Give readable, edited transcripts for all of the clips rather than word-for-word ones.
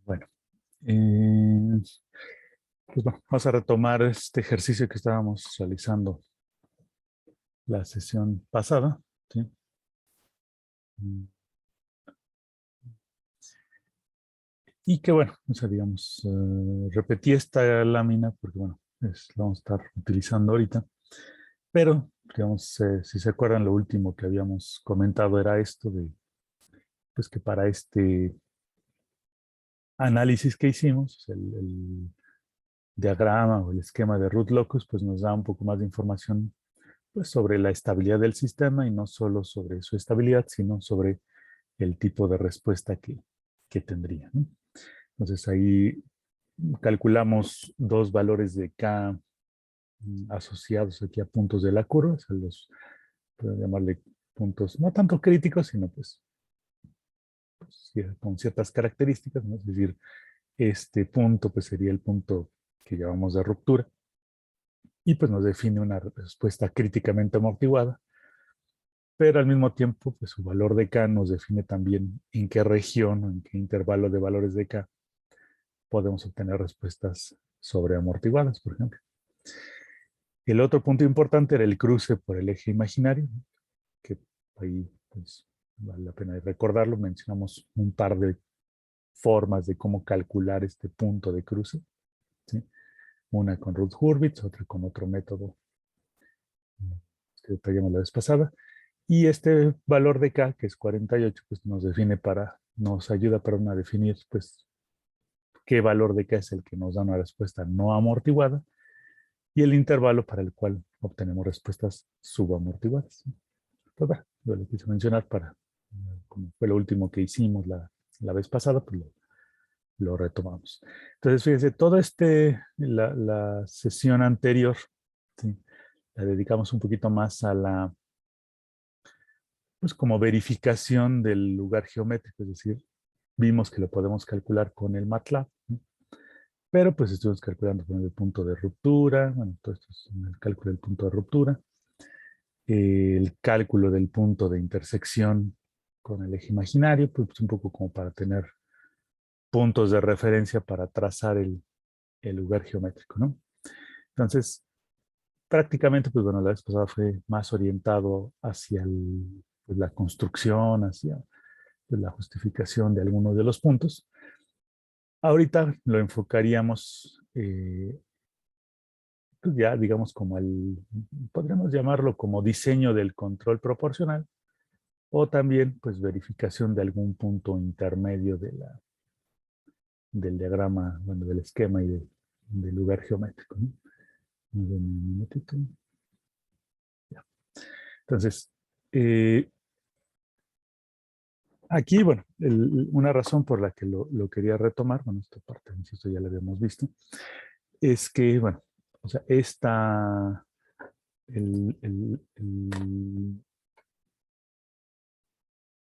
Bueno, pues bueno, vamos a retomar este ejercicio que estábamos realizando la sesión pasada, ¿sí? Y que bueno, o sea, digamos, repetí esta lámina porque bueno, la vamos a estar utilizando ahorita, pero digamos, si se acuerdan, lo último que habíamos comentado era esto de, pues que para este análisis que hicimos, el diagrama o el esquema de root locus, pues nos da un poco más de información pues, sobre la estabilidad del sistema y no solo sobre su estabilidad, sino sobre el tipo de respuesta que tendría, ¿no? Entonces ahí calculamos dos valores de K asociados aquí a puntos de la curva, o sea, podemos llamarle puntos no tanto críticos, sino pues, con ciertas características, ¿no? Es decir, este punto pues sería el punto que llamamos de ruptura y pues nos define una respuesta críticamente amortiguada, pero al mismo tiempo pues su valor de K nos define también en qué región o en qué intervalo de valores de K podemos obtener respuestas sobreamortiguadas, por ejemplo. El otro punto importante era el cruce por el eje imaginario, que ahí pues, vale la pena recordarlo. Mencionamos un par de formas de cómo calcular este punto de cruce, ¿sí? Una con Routh-Hurwitz, otra con otro método que detallamos la vez pasada. Y este valor de K, que es 48, pues nos ayuda a definir pues, qué valor de K es el que nos da una respuesta no amortiguada y el intervalo para el cual obtenemos respuestas subamortiguadas. Pues bueno, yo lo quise mencionar como fue lo último que hicimos la vez pasada, pues lo retomamos. Entonces, fíjense, la sesión anterior, ¿sí? La dedicamos un poquito más a pues como verificación del lugar geométrico, es decir, vimos que lo podemos calcular con el MATLAB, ¿no? Pero pues estuvimos calculando con el punto de ruptura, bueno, todo esto es el cálculo del punto de ruptura, el cálculo del punto de intersección con el eje imaginario, pues un poco como para tener puntos de referencia para trazar el lugar geométrico, ¿no? Entonces, prácticamente, pues bueno, la vez pasada fue más orientado hacia pues, la construcción, hacia pues, la justificación de algunos de los puntos. Ahorita lo enfocaríamos pues ya, digamos, podríamos llamarlo como diseño del control proporcional o también, pues, verificación de algún punto intermedio del diagrama, bueno, del esquema y del lugar geométrico, ¿no? Un minutito. Ya. Entonces, eh, aquí, bueno, una razón por la que lo quería retomar, bueno, esta parte, insisto, ya la habíamos visto, es que, bueno, o sea, el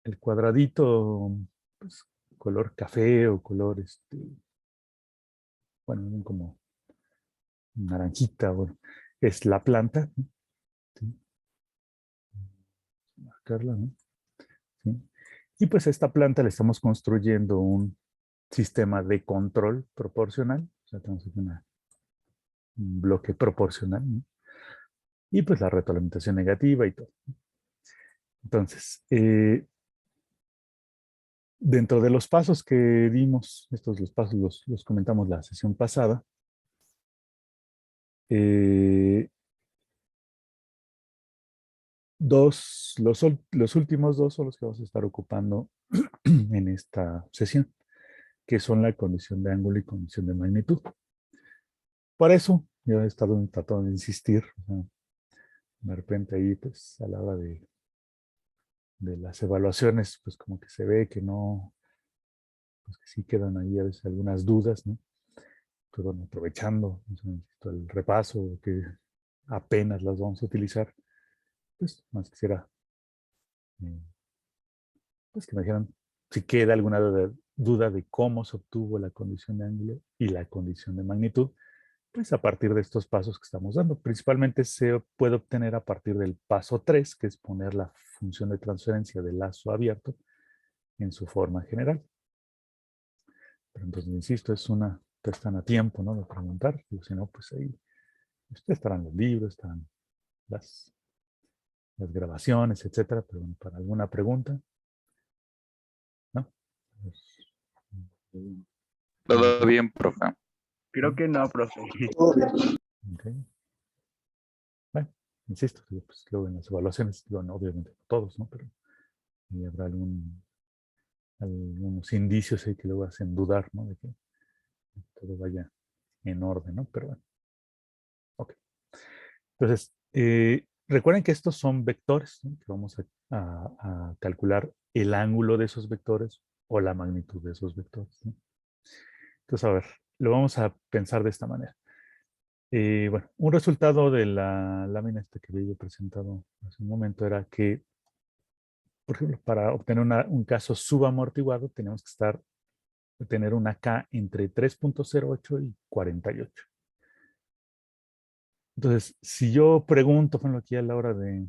el cuadradito, pues, color café o color, bueno, como naranjita, bueno, es la planta, ¿no? ¿Sí? Marcarla, ¿no? ¿Sí? Y pues a esta planta le estamos construyendo un sistema de control proporcional, o sea, tenemos aquí un bloque proporcional, ¿no? Y pues la retroalimentación negativa y todo. Entonces, dentro de los pasos que dimos, estos los pasos los comentamos la sesión pasada, eh, los últimos dos son los que vamos a estar ocupando en esta sesión, que son la condición de ángulo y condición de magnitud. Por eso, yo he estado tratando de insistir, o sea, de repente ahí, pues, a la hora de las evaluaciones, pues como que se ve que no, pues que sí quedan ahí a veces algunas dudas, ¿no? Pero bueno, aprovechando el repaso, que apenas las vamos a utilizar, pues más quisiera eh, pues que me dijeran si queda alguna duda de cómo se obtuvo la condición de ángulo y la condición de magnitud, pues a partir de estos pasos que estamos dando. Principalmente se puede obtener a partir del paso 3, que es poner la función de transferencia del lazo abierto en su forma general. Pero entonces, insisto, ustedes están a tiempo, ¿no? De preguntar. Y si no, pues ahí estarán los libros, estarán las grabaciones, etcétera. Pero bueno, para alguna pregunta, ¿no? Pues, Todo bien, profe. Creo que no, profe. ok. Bueno, insisto, pues luego en las evaluaciones, digo, no, obviamente no todos, ¿no? Pero ahí habrá algunos indicios ahí que luego hacen dudar, ¿no? De que todo vaya en orden, ¿no? Pero bueno, ok. Entonces, recuerden que estos son vectores, ¿no? Que vamos a calcular el ángulo de esos vectores o la magnitud de esos vectores, ¿no? Entonces, a ver, lo vamos a pensar de esta manera. Bueno, un resultado de la lámina esta que había yo presentado hace un momento era que, por ejemplo, para obtener un caso subamortiguado, tenemos que tener una K entre 3.08 y 48. Entonces, si yo pregunto, por ejemplo, aquí a la hora de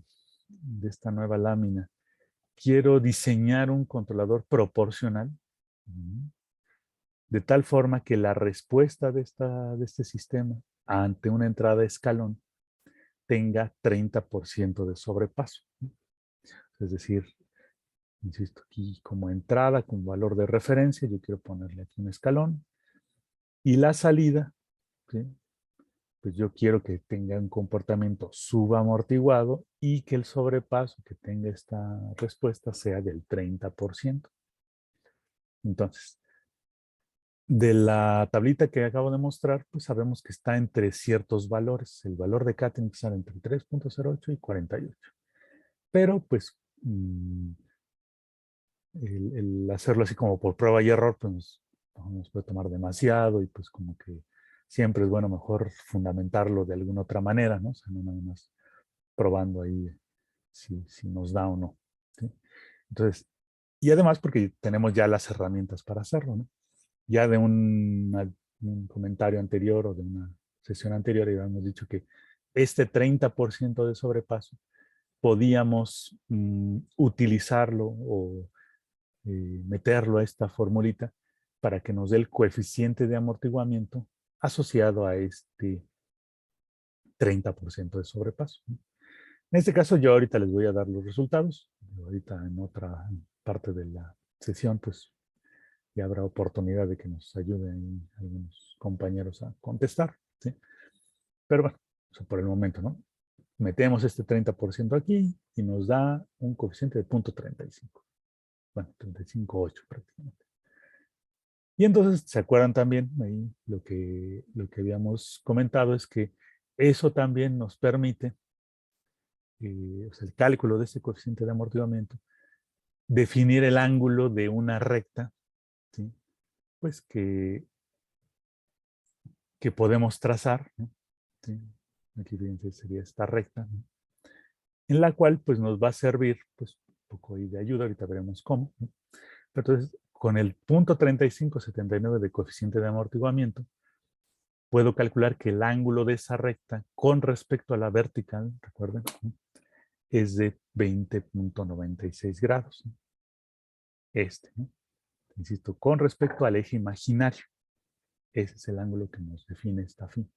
esta nueva lámina, quiero diseñar un controlador proporcional, de tal forma que la respuesta de este sistema ante una entrada de escalón tenga 30% de sobrepaso. Es decir, insisto, aquí como entrada, con valor de referencia, yo quiero ponerle aquí un escalón. Y la salida, ¿sí? Pues yo quiero que tenga un comportamiento subamortiguado y que el sobrepaso que tenga esta respuesta sea del 30%. Entonces, de la tablita que acabo de mostrar, pues sabemos que está entre ciertos valores. El valor de K tiene que estar entre 3.08 y 48. Pero, pues, el hacerlo así como por prueba y error, pues nos puede tomar demasiado y pues como que siempre es bueno mejor fundamentarlo de alguna otra manera, ¿no? O sea, no nada más probando ahí si nos da o no, ¿sí? Entonces, y además porque tenemos ya las herramientas para hacerlo, ¿no? Ya de un comentario anterior o de una sesión anterior habíamos dicho que este 30% de sobrepaso podíamos utilizarlo o meterlo a esta formulita para que nos dé el coeficiente de amortiguamiento asociado a este 30% de sobrepaso. En este caso, yo ahorita les voy a dar los resultados. Ahorita en otra parte de la sesión, pues ya habrá oportunidad de que nos ayuden algunos compañeros a contestar, ¿sí? Pero bueno, o sea, por el momento, ¿no? Metemos este 30% aquí y nos da un coeficiente de 0.35. Bueno, 35.8 prácticamente. Y entonces, ¿se acuerdan también? Ahí lo que habíamos comentado es que eso también nos permite, o sea, el cálculo de ese coeficiente de amortiguamiento, definir el ángulo de una recta, ¿sí? Pues que podemos trazar, ¿no? ¿Sí? Aquí fíjense, sería esta recta, ¿no? En la cual pues nos va a servir pues un poco ahí de ayuda, ahorita veremos cómo, ¿no? Entonces, con el punto 3579 de coeficiente de amortiguamiento, puedo calcular que el ángulo de esa recta con respecto a la vertical, recuerden, ¿no? Es de 20.96 grados, ¿no? ¿No? Insisto, con respecto al eje imaginario. Ese es el ángulo que nos define esta fin.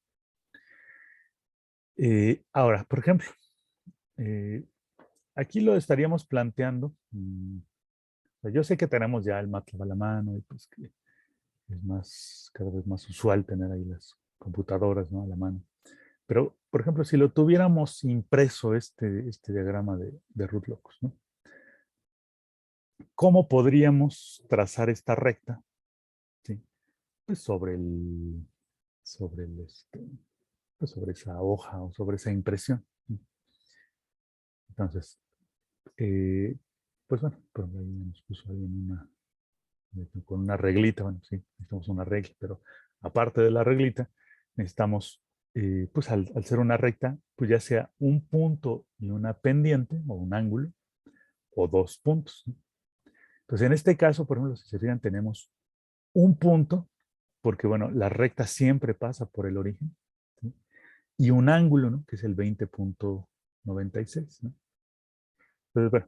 Ahora, por ejemplo, aquí lo estaríamos planteando. Yo sé que tenemos ya el MATLAB a la mano y pues que es cada vez más usual tener ahí las computadoras, ¿no? A la mano. Pero, por ejemplo, si lo tuviéramos impreso este diagrama de Root-Locus, ¿no? ¿Cómo podríamos trazar esta recta? ¿Sí? Pues pues sobre esa hoja o sobre esa impresión. Entonces, pues bueno, por ahí nos puso ahí con una reglita. Bueno, sí, necesitamos una regla, pero aparte de la reglita, necesitamos, pues al ser una recta, pues ya sea un punto y una pendiente o un ángulo, o dos puntos, ¿no? Entonces, en este caso, por ejemplo, si se fijan, tenemos un punto, porque bueno, la recta siempre pasa por el origen, ¿sí? Y un ángulo, ¿no? Que es el 20.96, ¿no? Entonces, bueno,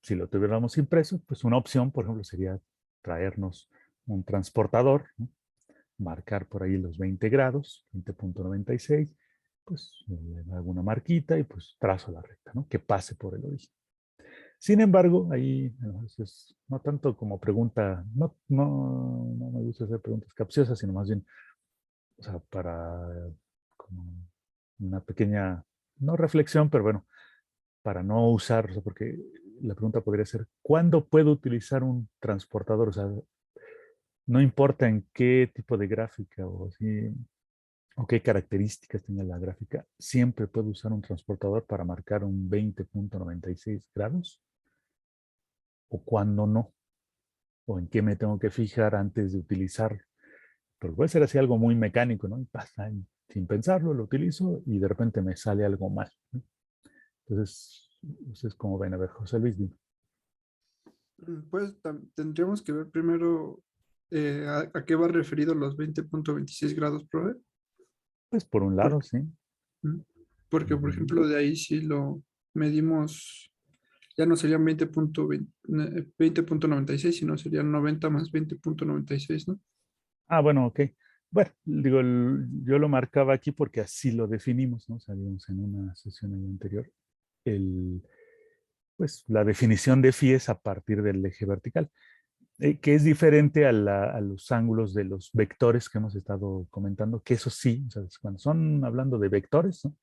si lo tuviéramos impreso, pues una opción, por ejemplo, sería traernos un transportador, ¿no? Marcar por ahí los 20 grados, 20.96, pues le hago una marquita y pues trazo la recta, ¿no? Que pase por el origen. Sin embargo, ahí es no tanto como pregunta, no me gusta hacer preguntas capciosas, sino más bien, o sea, para como una pequeña, no reflexión, pero bueno, para no usar, o sea, porque la pregunta podría ser, ¿cuándo puedo utilizar un transportador? O sea, no importa en qué tipo de gráfica o así, o qué características tenga la gráfica, siempre puedo usar un transportador para marcar un 20.96 grados, o cuándo no, o en qué me tengo que fijar antes de utilizarlo. Porque puede ser así algo muy mecánico, ¿no? Y pasa, y sin pensarlo, lo utilizo y de repente me sale algo mal, ¿no? Entonces, ustedes como ven, a ver, José Luis, dime. Pues tendríamos que ver primero a qué va referido los 20.26 grados, profe. Pues por un lado, Porque, sí. mm, porque, por Ujú. ejemplo, de ahí si lo medimos, ya no serían 20.96, sino serían 90 más 20.96, ¿no? Ah, bueno, ok. Bueno, digo, yo lo marcaba aquí porque así lo definimos, ¿no? Sabíamos en una sesión ahí anterior, el, pues la definición de phi es a partir del eje vertical, que es diferente a los ángulos de los vectores que hemos estado comentando, que eso sí, o sea, cuando son hablando de vectores, ¿no?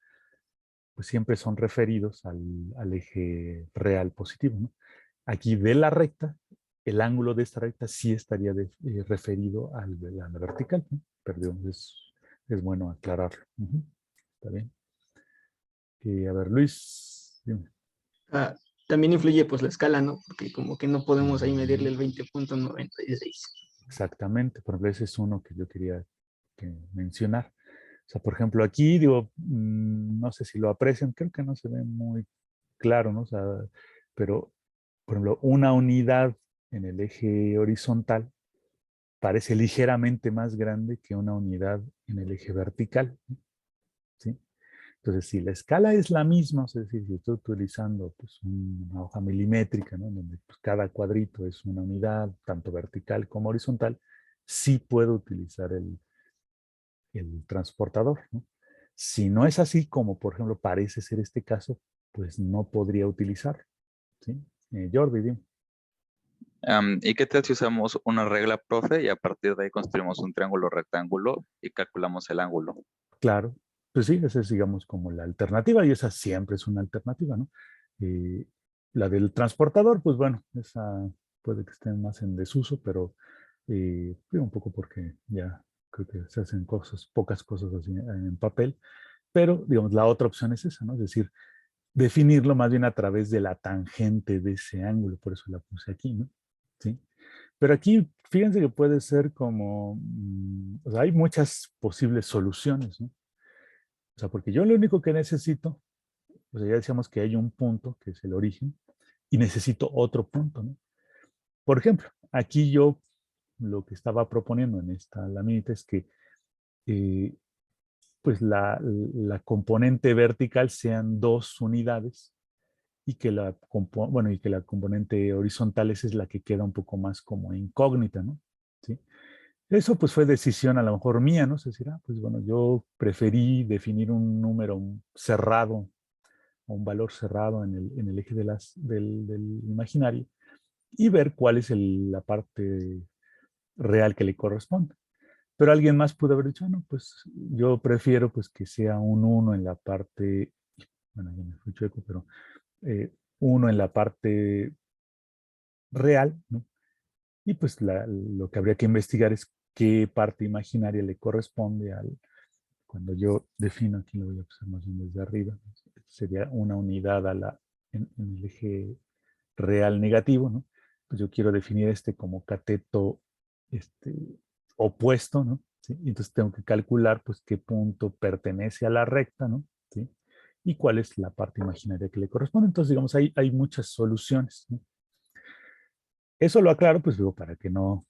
Pues siempre son referidos al eje real positivo, ¿no? Aquí de la recta, el ángulo de esta recta sí estaría referido al de la vertical, ¿no? Pero digamos, es bueno aclararlo. Ujú. Está bien. A ver, Luis, dime. Ah, también influye pues la escala, ¿no? Porque como que no podemos ahí medirle Mm, el 20.96. exactamente, por ejemplo, ese es uno que yo quería mencionar. O sea, por ejemplo, aquí digo, no sé si lo aprecian, creo que no se ve muy claro, ¿no? O sea, pero, por ejemplo, una unidad en el eje horizontal parece ligeramente más grande que una unidad en el eje vertical, ¿sí? Entonces, si la escala es la misma, es decir, si estoy utilizando pues, una hoja milimétrica, ¿no? Donde pues, cada cuadrito es una unidad, tanto vertical como horizontal, sí puedo utilizar el transportador, ¿no? Si no es así, como por ejemplo parece ser este caso, pues no podría utilizarlo, ¿sí? Jordi, dime. ¿Y qué tal si usamos una regla, profe, y a partir de ahí construimos un triángulo rectángulo y calculamos el ángulo? Claro, pues sí, esa es, digamos, como la alternativa y esa siempre es una alternativa, ¿no? Eh, la del transportador, pues bueno, esa puede que esté más en desuso, pero digo, un poco porque ya creo que se hacen cosas, pocas cosas así en papel, pero digamos, la otra opción es esa, ¿no? Es decir, definirlo más bien a través de la tangente de ese ángulo, por eso la puse aquí, ¿no? ¿Sí? Pero aquí, fíjense que puede ser como, o sea, hay muchas posibles soluciones, ¿no? O sea, porque yo lo único que necesito, o sea, ya decíamos que hay un punto, que es el origen, y necesito otro punto, ¿no? Por ejemplo, aquí yo lo que estaba proponiendo en esta laminita es que eh, pues la componente vertical sean dos unidades y que bueno, y que la componente horizontal esa es la que queda un poco más como incógnita, ¿no? ¿Sí? Eso pues fue decisión a lo mejor mía, ¿no? Es decir, pues bueno, yo preferí definir un número cerrado o un valor cerrado en el eje del imaginario y ver cuál es la parte real que le corresponde. Pero alguien más pudo haber dicho, no, pues yo prefiero pues que sea un uno en la parte, bueno, ya me fui chueco, pero uno en la parte real, ¿no? Y pues lo que habría que investigar es qué parte imaginaria le corresponde cuando yo defino, aquí lo voy a pasar más bien desde arriba, sería una unidad en el eje real negativo, ¿no? Pues yo quiero definir este como cateto este, opuesto, ¿no? ¿Sí? Y entonces tengo que calcular pues qué punto pertenece a la recta, ¿no? ¿Sí? Y cuál es la parte imaginaria que le corresponde. Entonces, digamos, hay muchas soluciones, ¿no? Eso lo aclaro, pues digo, para que no,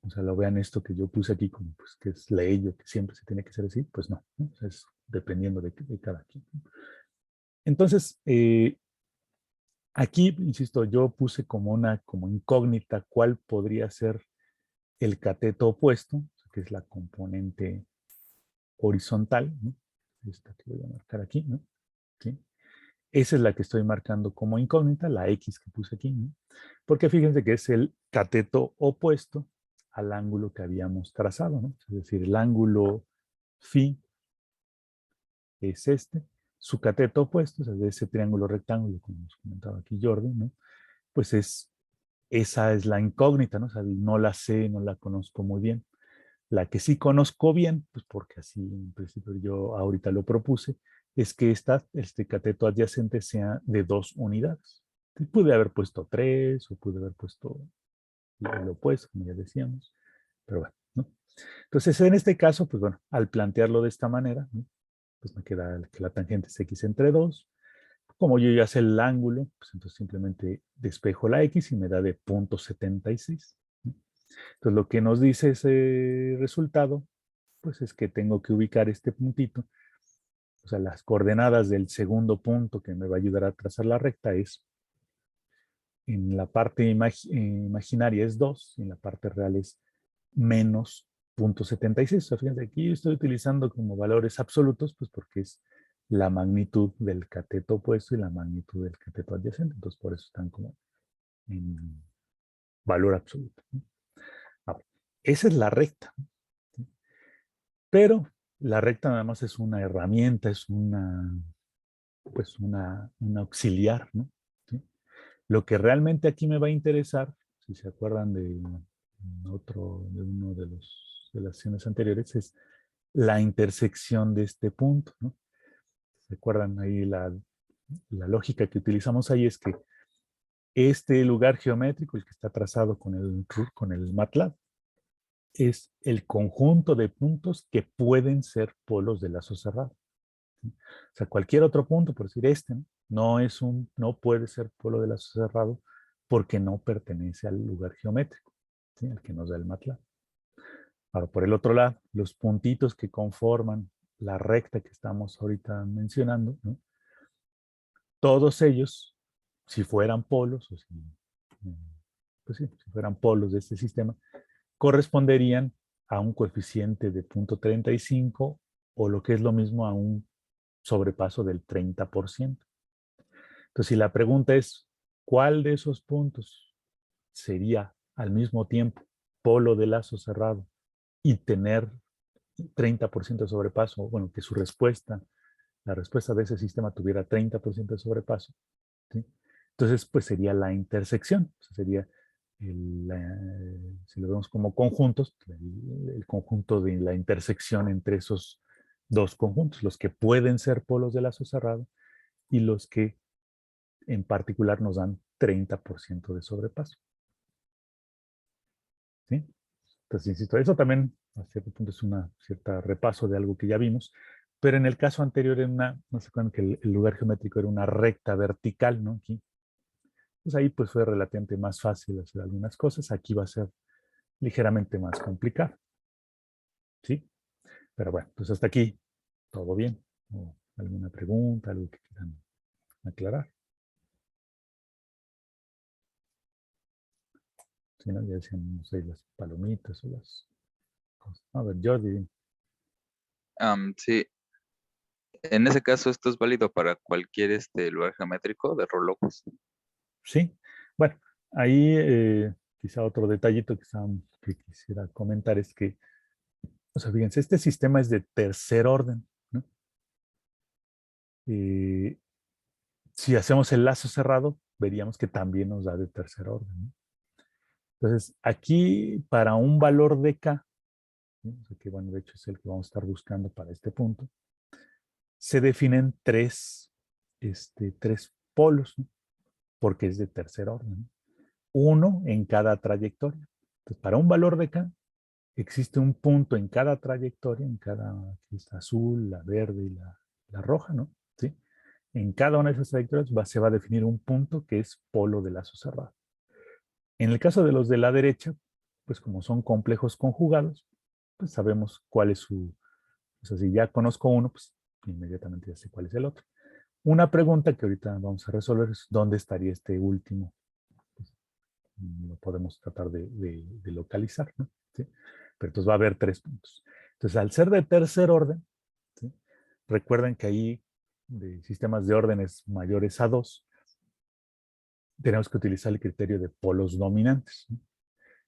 o sea, lo vean esto que yo puse aquí como, pues, que es ley o que siempre se tiene que hacer así, pues no, ¿no? O sea, es dependiendo de cada quien. Entonces, aquí, insisto, yo puse como una como incógnita cuál podría ser el cateto opuesto, que es la componente horizontal, ¿no? Esta que voy a marcar aquí, ¿no? ¿Sí? Esa es la que estoy marcando como incógnita, la X que puse aquí, ¿no? Porque fíjense que es el cateto opuesto al ángulo que habíamos trazado, ¿no? Es decir, el ángulo phi es este, su cateto opuesto, o sea, de ese triángulo rectángulo, como nos comentaba aquí Jordi, ¿no? Pues esa es la incógnita, ¿no? O sea, no la sé, no la conozco muy bien. La que sí conozco bien, pues porque así en principio yo ahorita lo propuse, es que este cateto adyacente sea de 2 unidades. Pude haber puesto 3 o pude haber puesto el opuesto, como ya decíamos, pero bueno, ¿no? Entonces, en este caso, pues bueno, al plantearlo de esta manera, ¿no? Pues me queda que la tangente es x entre 2. Como yo ya sé el ángulo, pues entonces simplemente despejo la x y me da de 0.76. ¿No? Entonces, lo que nos dice ese resultado, pues es que tengo que ubicar este puntito. O sea, las coordenadas del segundo punto que me va a ayudar a trazar la recta es, en la parte imaginaria es 2, y en la parte real es menos 0.76. O sea, fíjense, aquí yo estoy utilizando como valores absolutos, pues porque es la magnitud del cateto opuesto y la magnitud del cateto adyacente. Entonces, por eso están como en valor absoluto, ¿no? Ahora, esa es la recta, ¿sí? Pero la recta nada más es una herramienta, es pues una auxiliar, ¿no? ¿Sí? Lo que realmente aquí me va a interesar, si se acuerdan de uno de las sesiones anteriores, es la intersección de este punto, ¿no? ¿Se acuerdan ahí la lógica que utilizamos ahí? Es que este lugar geométrico, el que está trazado con el MATLAB, es el conjunto de puntos que pueden ser polos de lazo cerrado. ¿Sí? O sea, cualquier otro punto, por decir este, no puede ser polo de lazo cerrado porque no pertenece al lugar geométrico, ¿sí? Al que nos da el MATLAB. Ahora, por el otro lado, los puntitos que conforman la recta que estamos ahorita mencionando, ¿no? Todos ellos, si fueran polos, pues sí, si fueran polos de este sistema, corresponderían a un coeficiente de 0.35 o lo que es lo mismo a un sobrepaso del 30%. Entonces, si la pregunta es, ¿cuál de esos puntos sería al mismo tiempo polo de lazo cerrado y tener 30% de sobrepaso? Bueno, que la respuesta de ese sistema tuviera 30% de sobrepaso, ¿sí? Entonces, pues sería la intersección, o sea, sería, si lo vemos como conjuntos, el conjunto de la intersección entre esos dos conjuntos, los que pueden ser polos de lazo cerrado y los que en particular nos dan 30% de sobrepaso. ¿Sí? Entonces, insisto, eso también a cierto punto es una cierta repaso de algo que ya vimos, pero en el caso anterior no se acuerdan que el lugar geométrico era una recta vertical, ¿no? Aquí. Pues ahí pues fue relativamente más fácil hacer algunas cosas, aquí va a ser ligeramente más complicado. ¿Sí? Pero bueno, pues hasta aquí, todo bien. ¿O alguna pregunta, algo que quieran aclarar? Si no, ya decían, no sé, las palomitas o las cosas. A ver, Jordi. Sí, en ese caso esto es válido para cualquier lugar geométrico de Rolocos. Sí. Bueno, ahí quizá otro detallito que quisiera comentar es que, o sea, fíjense, este sistema es de tercer orden, ¿no? Si hacemos el lazo cerrado, veríamos que también nos da de tercer orden, ¿no? Entonces, aquí para un valor de K, ¿sí? O sea que bueno, de hecho es el que vamos a estar buscando para este punto, se definen tres polos, ¿no? Porque es de tercer orden, ¿no? Uno en cada trayectoria. Entonces, para un valor de K, existe un punto en cada trayectoria, aquí está azul, la verde y la roja, ¿no? ¿Sí? En cada una de esas trayectorias se va a definir un punto que es polo de lazo cerrado. En el caso de los de la derecha, pues como son complejos conjugados, pues sabemos cuál es o sea, si ya conozco uno, pues inmediatamente ya sé cuál es el otro. Una pregunta que ahorita vamos a resolver es ¿dónde estaría este último? Pues, lo podemos tratar de localizar, ¿no? ¿sí? Pero entonces va a haber 3 puntos. Entonces, al ser de tercer orden, ¿sí? Recuerden que ahí de sistemas de órdenes mayores a 2, tenemos que utilizar el criterio de polos dominantes, ¿no?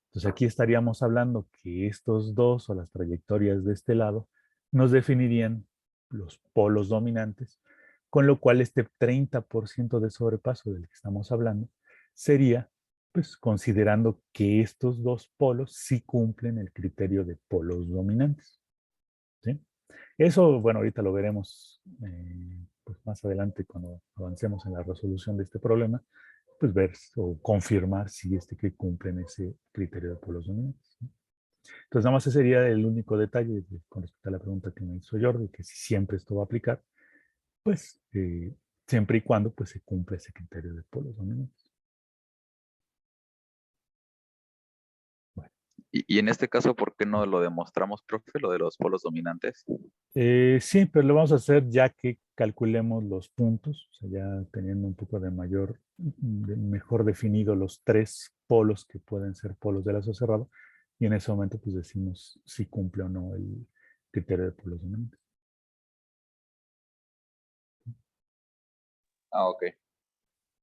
Entonces aquí estaríamos hablando que estos dos o las trayectorias de este lado nos definirían los polos dominantes, con lo cual este 30% de sobrepaso del que estamos hablando sería, pues, considerando que estos dos polos sí cumplen el criterio de polos dominantes, ¿sí? Eso, bueno, ahorita lo veremos pues más adelante cuando avancemos en la resolución de este problema, pues ver o confirmar si que cumplen ese criterio de polos dominantes, ¿no? Entonces, nada más ese sería el único detalle con respecto a la pregunta que me hizo Jordi, que si siempre esto va a aplicar, pues siempre y cuando pues, se cumpla ese criterio de polos dominantes. Bueno. Y en este caso, ¿por qué no lo demostramos, profe, lo de los polos dominantes? Sí, pero lo vamos a hacer ya que calculemos los puntos, o sea, ya teniendo un poco de mejor definido los 3 polos que pueden ser polos de lazo cerrado, y en ese momento pues decimos si cumple o no el criterio de polos dominantes. Ah, ok.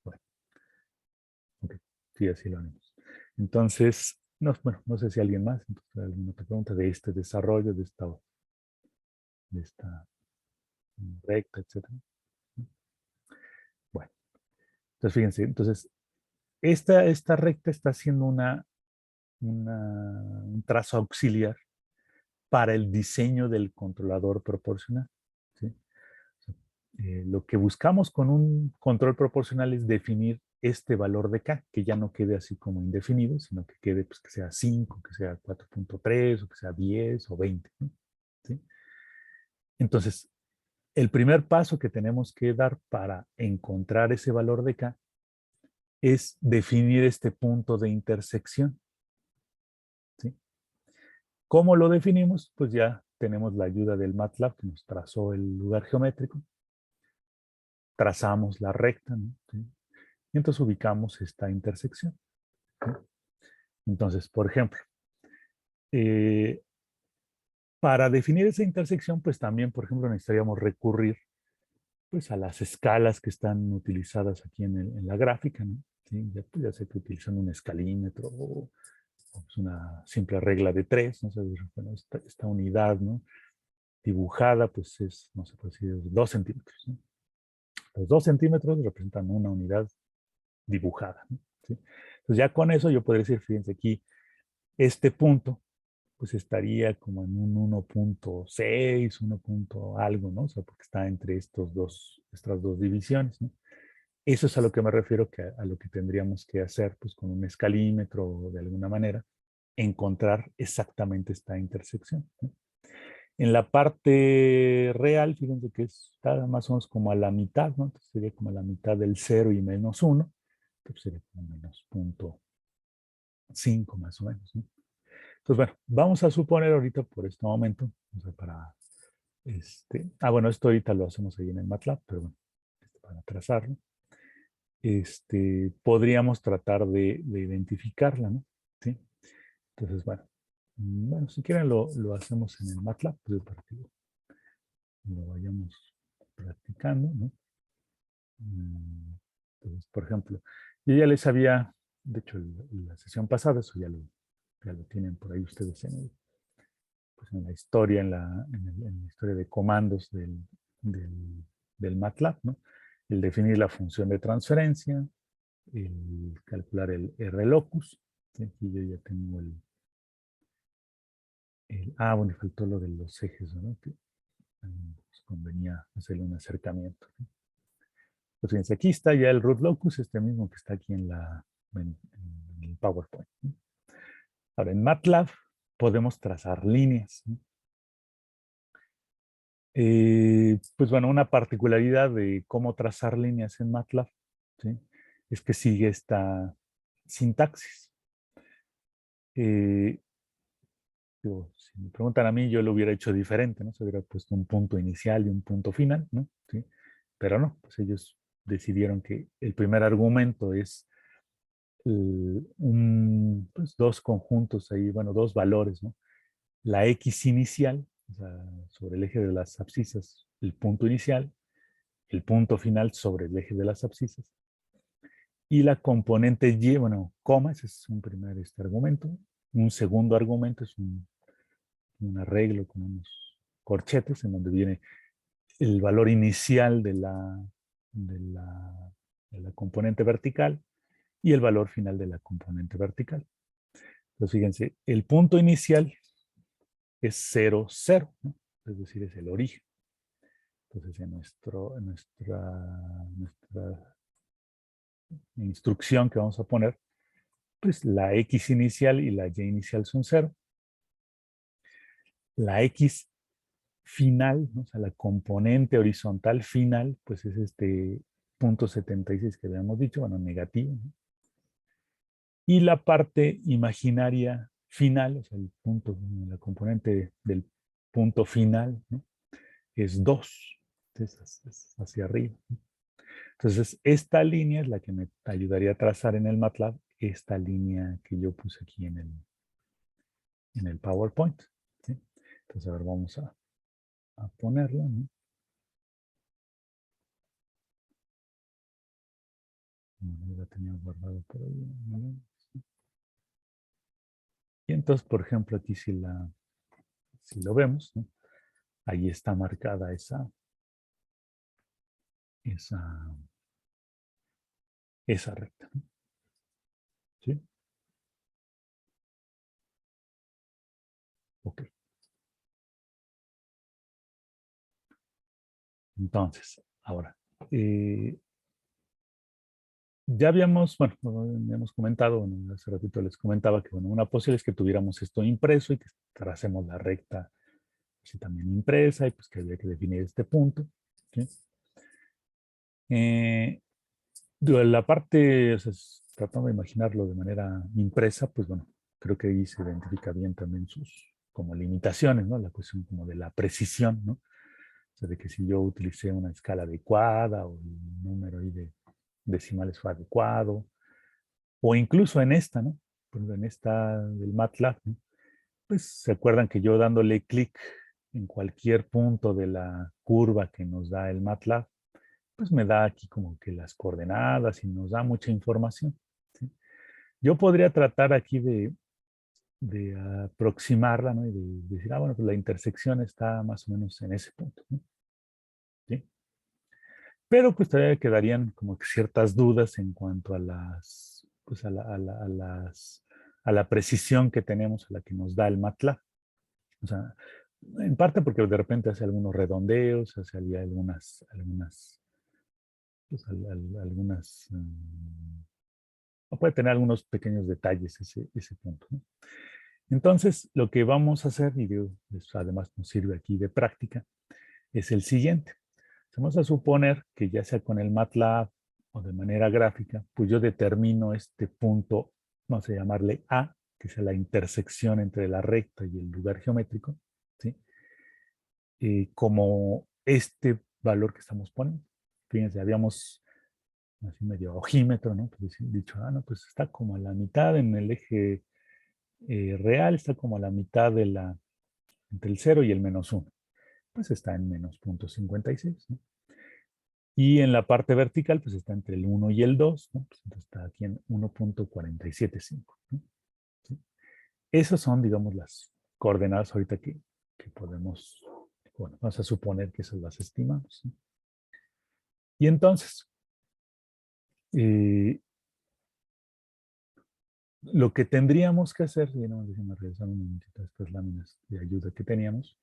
Bueno, ok, sí, así lo haremos. Entonces, bueno, no sé si alguien más, entonces, alguna otra pregunta de este desarrollo, de esta recta, etcétera. Bueno, entonces fíjense, entonces esta recta está haciendo un trazo auxiliar para el diseño del controlador proporcional, ¿sí? Lo que buscamos con un control proporcional es definir este valor de K, que ya no quede así como indefinido, sino que quede, pues, que sea 5, que sea 4.3, o que sea 10 o 20, ¿no? ¿Sí? Entonces, el primer paso que tenemos que dar para encontrar ese valor de K es definir este punto de intersección, ¿sí? ¿Cómo lo definimos? Pues ya tenemos la ayuda del MATLAB que nos trazó el lugar geométrico. Trazamos la recta, ¿no? ¿Sí? Y entonces ubicamos esta intersección, ¿sí? Entonces, por ejemplo, para definir esa intersección, pues también, por ejemplo, necesitaríamos recurrir pues, a las escalas que están utilizadas aquí en la gráfica, ¿no? ¿Sí? Ya sea que utilizan un escalímetro o pues una simple regla de 3, ¿no? O sea, bueno, esta unidad, ¿no? Dibujada, pues es, no sé, puede decir 2 centímetros, ¿no? Los 2 centímetros representan una unidad dibujada, ¿no? ¿Sí? Entonces ya con eso yo podría decir, fíjense aquí, este punto, pues estaría como en un 1.6, 1 punto algo, ¿no? O sea, porque está entre estas dos divisiones, ¿no? Eso es a lo que me refiero, que a lo que tendríamos que hacer, pues con un escalímetro o de alguna manera, encontrar exactamente esta intersección, ¿no? En la parte real, fíjense que está más o menos como a la mitad, ¿no? Entonces sería como a la mitad del 0 y menos 1, que sería como menos 0.5 más o menos, ¿no? Entonces, bueno, vamos a suponer ahorita por este momento, o sea, para bueno, esto ahorita lo hacemos ahí en el MATLAB, pero bueno, para trazarlo, podríamos tratar de identificarla, ¿no? ¿Sí? Entonces, bueno, si quieren lo hacemos en el MATLAB, pues para que lo vayamos practicando, ¿no? Entonces, por ejemplo, yo ya les había, de hecho, la sesión pasada, eso ya lo tienen por ahí ustedes pues en la historia, en la historia de comandos del MATLAB, ¿no? El definir la función de transferencia, el calcular el R-locus, ¿sí? Aquí yo ya tengo bueno, faltó lo de los ejes, ¿no? Que pues, convenía hacerle un acercamiento, ¿no? Pues fíjense, aquí está ya el root locus, este mismo que está aquí en el PowerPoint, ¿no? Ahora, en MATLAB podemos trazar líneas, ¿no? Pues bueno, una particularidad de cómo trazar líneas en MATLAB, ¿sí? Es que sigue esta sintaxis. Si me preguntan a mí, yo lo hubiera hecho diferente, ¿no? Se hubiera puesto un punto inicial y un punto final, ¿no? ¿Sí? Pero no, pues ellos decidieron que el primer argumento es pues, dos conjuntos ahí, bueno, dos valores, ¿no? La X inicial, o sea, sobre el eje de las abscisas, el punto inicial, el punto final sobre el eje de las abscisas, y la componente Y, bueno, coma, ese es un primer argumento. Un segundo argumento es un arreglo con unos corchetes en donde viene el valor inicial de la componente vertical y el valor final de la componente vertical. Entonces, fíjense, el punto inicial es 0, 0, ¿no? Es decir, es el origen. Entonces, en nuestra instrucción que vamos a poner, pues la X inicial y la Y inicial son 0. La X final, ¿no? O sea, la componente horizontal final, pues es este punto 76 que habíamos dicho, bueno, negativo, ¿no? Y la parte imaginaria final, o sea, el punto, la componente del punto final, ¿no? Es 2. Entonces, es hacia arriba. Entonces, esta línea es la que me ayudaría a trazar en el MATLAB esta línea que yo puse aquí en el PowerPoint, ¿sí? Entonces, a ver, vamos a ponerla, ¿no? No, la tenía guardado por ahí, ¿no? Y entonces, por ejemplo, aquí si lo vemos, ¿no? Ahí está marcada esa recta, ¿no? ¿Sí? Ok. Entonces, ahora, ya habíamos comentado, bueno, hace ratito les comentaba que, bueno, una posible es que tuviéramos esto impreso y que tracemos la recta así también impresa y pues que había que definir este punto, ¿sí? La parte, o sea, tratando de imaginarlo de manera impresa, pues bueno, creo que ahí se identifica bien también sus como limitaciones, ¿no? La cuestión como de la precisión, ¿no? O sea, de que si yo utilicé una escala adecuada o el número ahí de decimales fue adecuado, o incluso en esta, ¿no? Pues en esta del MATLAB, ¿no? Pues se acuerdan que yo dándole clic en cualquier punto de la curva que nos da el MATLAB, pues me da aquí como que las coordenadas y nos da mucha información, ¿sí? Yo podría tratar aquí de aproximarla, ¿no? Y de decir, bueno, pues la intersección está más o menos en ese punto, ¿no? ¿Sí? Pero pues todavía quedarían como que ciertas dudas en cuanto a pues a la precisión que tenemos, a la que nos da el MATLAB. O sea, en parte porque de repente hace algunos redondeos, hace pues, puede tener algunos pequeños detalles ese punto, ¿no? Entonces, lo que vamos a hacer, y eso además nos sirve aquí de práctica, es el siguiente. Vamos a suponer que ya sea con el MATLAB o de manera gráfica, pues yo determino este punto, vamos a llamarle A, que es la intersección entre la recta y el lugar geométrico, ¿sí? Como este valor que estamos poniendo. Fíjense, habíamos así medio ojímetro, ¿no? Pues dicho, no, pues está como a la mitad en el eje real, está como a la mitad entre el 0 y el -1. Pues está en menos 0.56, ¿no? Y en la parte vertical, pues está entre el 1 y el 2, ¿no? Pues entonces está aquí en 1.475, ¿no? ¿Sí? Esas son, digamos, las coordenadas ahorita que podemos, bueno, vamos a suponer que esas las estimamos, ¿sí? Y entonces, lo que tendríamos que hacer, y no, déjenme regresar un momentito a estas láminas de ayuda que teníamos,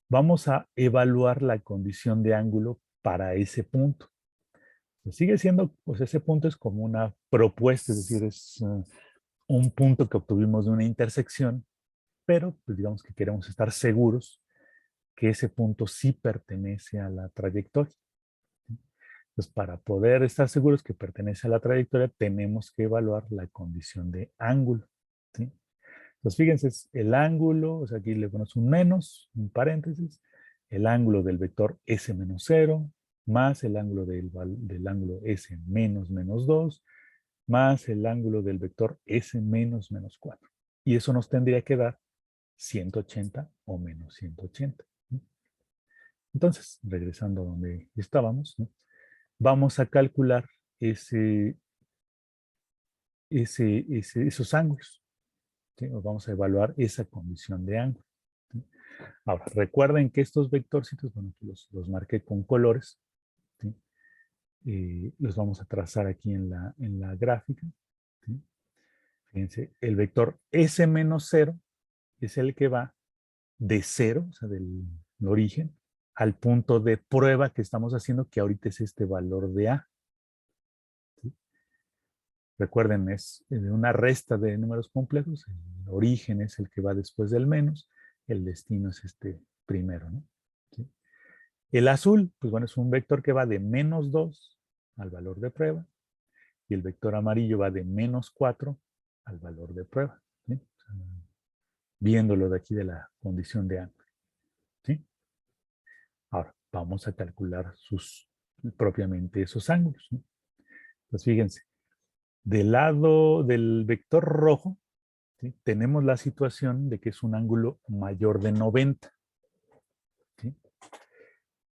vamos a evaluar la condición de ángulo para ese punto. Pues sigue siendo, pues ese punto es como una propuesta, es decir, es un punto que obtuvimos de una intersección, pero pues digamos que queremos estar seguros que ese punto sí pertenece a la trayectoria. Entonces, para poder estar seguros que pertenece a la trayectoria, tenemos que evaluar la condición de ángulo, ¿sí? Entonces, fíjense, es el ángulo, o sea, aquí le ponemos un menos, un paréntesis, el ángulo del vector S menos 0, más el ángulo del ángulo S menos 2, más el ángulo del vector S menos menos 4. Y eso nos tendría que dar 180 o menos 180. ¿No? Entonces, regresando a donde estábamos, ¿no? Vamos a calcular esos ángulos. ¿Sí? O vamos a evaluar esa condición de ángulo. ¿Sí? Ahora, recuerden que estos vectorcitos, bueno, los marqué con colores. ¿Sí? Los vamos a trazar aquí en la gráfica. ¿Sí? Fíjense, el vector S menos 0 es el que va de 0, o sea, del origen, al punto de prueba que estamos haciendo, que ahorita es este valor de A. ¿Sí? Recuerden, es una resta de números complejos. El origen es el que va después del menos. El destino es este primero, ¿no? ¿Sí? El azul, pues bueno, es un vector que va de menos 2 al valor de prueba. Y el vector amarillo va de menos 4 al valor de prueba. ¿Sí? O sea, viéndolo de aquí de la condición de ángulo. ¿Sí? Ahora, vamos a calcular propiamente esos ángulos, ¿no? Pues fíjense, del lado del vector rojo, ¿sí? Tenemos la situación de que es un ángulo mayor de 90. ¿Sí?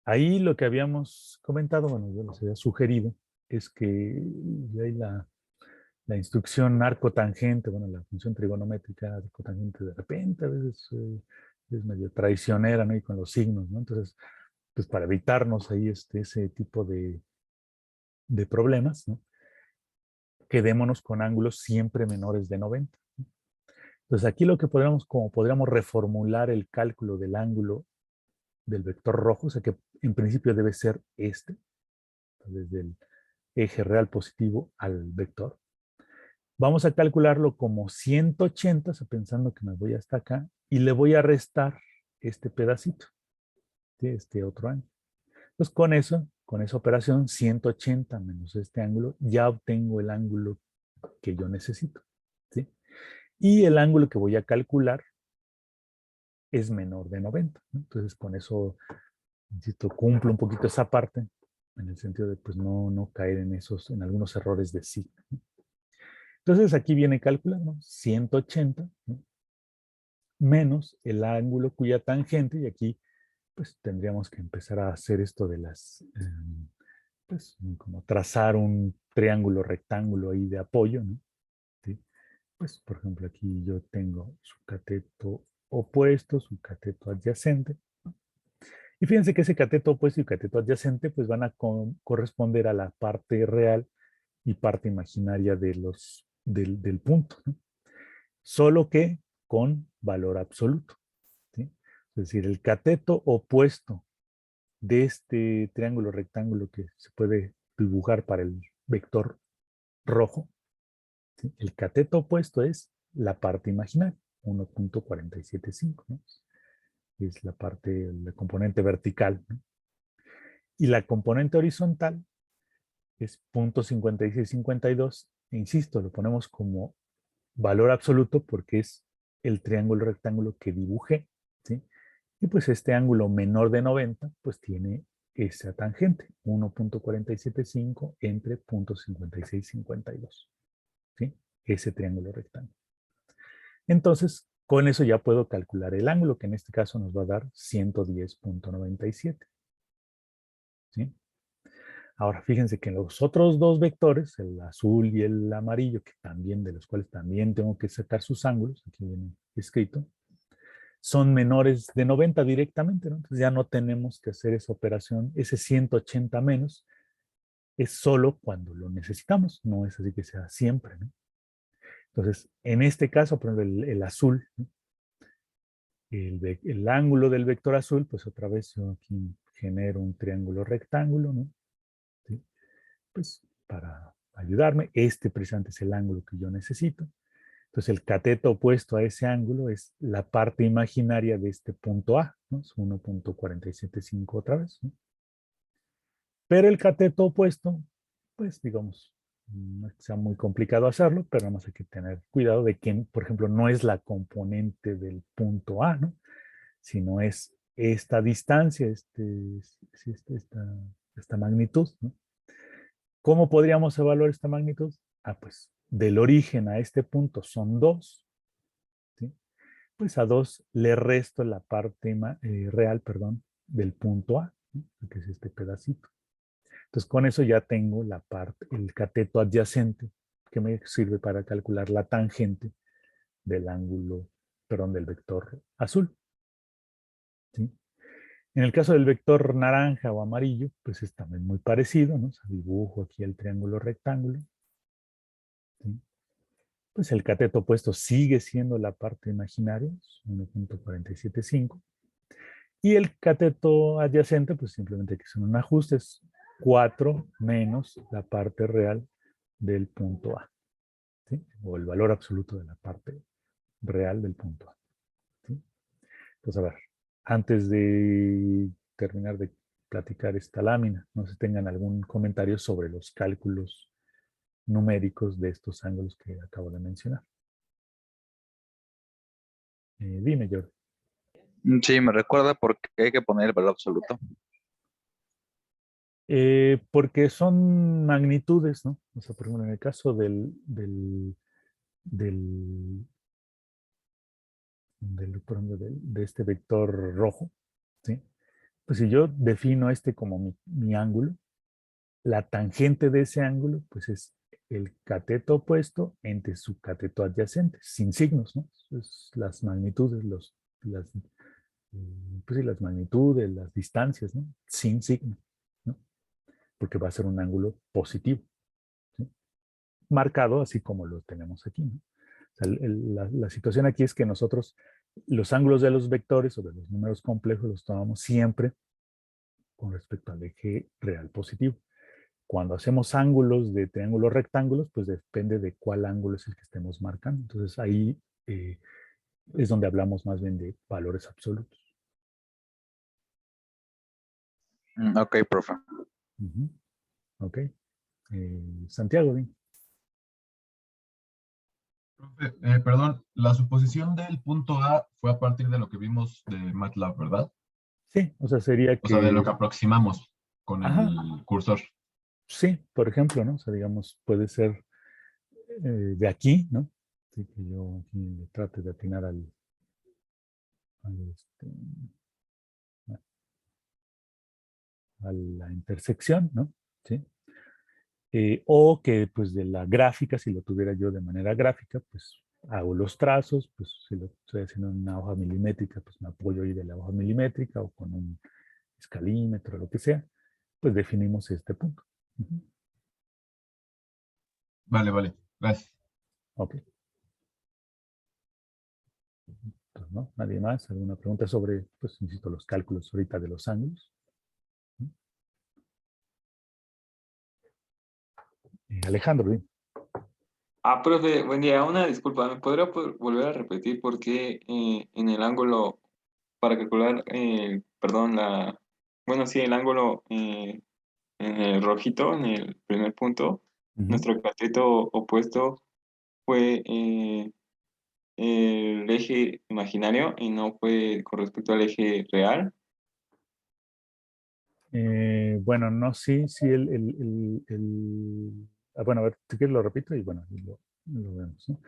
Ahí lo que habíamos comentado, bueno, yo les había sugerido, es que hay la instrucción arcotangente, bueno, la función trigonométrica arcotangente de repente a veces es medio traicionera, ¿no? Y con los signos, ¿no? Entonces, pues para evitarnos ahí ese tipo de problemas, ¿no? Quedémonos con ángulos siempre menores de 90. Entonces aquí lo que podríamos reformular el cálculo del ángulo del vector rojo, o sea que en principio debe ser desde el eje real positivo al vector. Vamos a calcularlo como 180, o sea, pensando que me voy hasta acá, y le voy a restar este pedacito, ¿sí? Este otro ángulo. Entonces con esa operación, 180 menos este ángulo, ya obtengo el ángulo que yo necesito. ¿Sí? Y el ángulo que voy a calcular es menor de 90. ¿No? Entonces con eso, insisto, cumplo un poquito esa parte, en el sentido de pues no caer en algunos errores de signo. ¿No? Entonces aquí viene calculando 180, ¿no? Menos el ángulo cuya tangente, y aquí pues tendríamos que empezar a hacer esto de pues como trazar un triángulo rectángulo ahí de apoyo, ¿no? ¿Sí? Pues por ejemplo aquí yo tengo su cateto opuesto, su cateto adyacente, ¿no? Y fíjense que ese cateto opuesto y cateto adyacente pues van a corresponder a la parte real y parte imaginaria del punto, ¿no? Solo que con valor absoluto. ¿Sí? Es decir, el cateto opuesto de este triángulo rectángulo que se puede dibujar para el vector rojo, ¿sí? El cateto opuesto es la parte imaginaria, 1.475, ¿no? Es la componente vertical, ¿no? Y la componente horizontal es 0.5652, e insisto, lo ponemos como valor absoluto porque es el triángulo rectángulo que dibujé, ¿sí? Y pues este ángulo menor de 90, pues tiene esa tangente, 1.475 entre 0.5652, ¿sí? Ese triángulo rectángulo. Entonces, con eso ya puedo calcular el ángulo, que en este caso nos va a dar 110.97, ¿sí? Ahora, fíjense que los otros dos vectores, el azul y el amarillo, de los cuales también tengo que sacar sus ángulos, aquí viene escrito, son menores de 90 directamente, ¿no? Entonces ya no tenemos que hacer esa operación, ese 180 menos, es solo cuando lo necesitamos, no es así que sea siempre, ¿no? Entonces, en este caso, por ejemplo, el azul, ¿no? El ángulo del vector azul, pues otra vez yo aquí genero un triángulo rectángulo, ¿no? ¿Sí? Pues para ayudarme, precisamente es el ángulo que yo necesito. Entonces el cateto opuesto a ese ángulo es la parte imaginaria de este punto A, ¿no? Es 1.475 otra vez, ¿no? Pero el cateto opuesto, pues digamos, no es que sea muy complicado hacerlo, pero nada más hay que tener cuidado de que, por ejemplo, no es la componente del punto A, ¿no? Sino es esta distancia, esta magnitud, ¿no? ¿Cómo podríamos evaluar esta magnitud? pues del origen a este punto son 2, ¿sí? Pues a 2 le resto la parte real, perdón, del punto A, ¿no? Que es este pedacito. Entonces con eso ya tengo la parte, el cateto adyacente, que me sirve para calcular la tangente del ángulo, perdón, del vector azul, ¿sí? En el caso del vector naranja o amarillo, pues es también muy parecido, ¿no? O sea, dibujo aquí el triángulo rectángulo, ¿sí? Pues el cateto opuesto sigue siendo la parte imaginaria, 1.475, y el cateto adyacente, pues simplemente que son un ajuste, es 4 menos la parte real del punto A, ¿sí? O el valor absoluto de la parte real del punto A, ¿sí? Entonces, a ver, antes de terminar de platicar esta lámina, no sé si tengan algún comentario sobre los cálculos numéricos de estos ángulos que acabo de mencionar. Dime, Jordi. Sí, me recuerda por qué hay que poner el valor absoluto. Porque son magnitudes, ¿no? O sea, por ejemplo, en el caso por ejemplo, de este vector rojo, ¿sí? Pues si yo defino este como mi ángulo, la tangente de ese ángulo, pues es el cateto opuesto entre su cateto adyacente, sin signos, ¿no? Es las magnitudes, pues sí, las magnitudes, las distancias, ¿no? Sin signo, ¿no? Porque va a ser un ángulo positivo, ¿sí? Marcado así como lo tenemos aquí, ¿no? O sea, la situación aquí es que nosotros los ángulos de los vectores o de los números complejos los tomamos siempre con respecto al eje real positivo. Cuando hacemos ángulos de triángulos rectángulos, pues depende de cuál ángulo es el que estemos marcando. Entonces ahí es donde hablamos más bien de valores absolutos. Ok, profe. Uh-huh. Ok. Santiago, dime. Profe, perdón, la suposición del punto A fue a partir de lo que vimos de MATLAB, ¿verdad? Sí, o sea, sería O sea, de lo que que, aproximamos con ajá, el cursor. sí, por ejemplo, ¿no? O sea, digamos, puede ser de aquí, ¿no? Así que yo aquí le trate de atinar al, a la intersección, ¿no? ¿Sí? O que pues de la gráfica, si lo tuviera yo de manera gráfica, pues hago los trazos, pues si lo estoy haciendo en una hoja milimétrica, pues me apoyo ahí de la hoja milimétrica o con un escalímetro, lo que sea, pues definimos este punto. Uh-huh. Vale, vale. Gracias. Ok. Entonces, ¿no? ¿Nadie más? ¿Alguna pregunta sobre, pues, insisto, los cálculos ahorita de los ángulos? Alejandro, dime. Profe, buen día. Una disculpa, ¿me podría volver a repetir por qué en el ángulo, para calcular, perdón, bueno, sí, el ángulo en el rojito, en el primer punto, Uh-huh. nuestro cateto opuesto fue el eje imaginario y no fue con respecto al eje real? Bueno, no, sí, sí, bueno, a ver, si quieres lo repito y bueno, lo vemos, ¿no?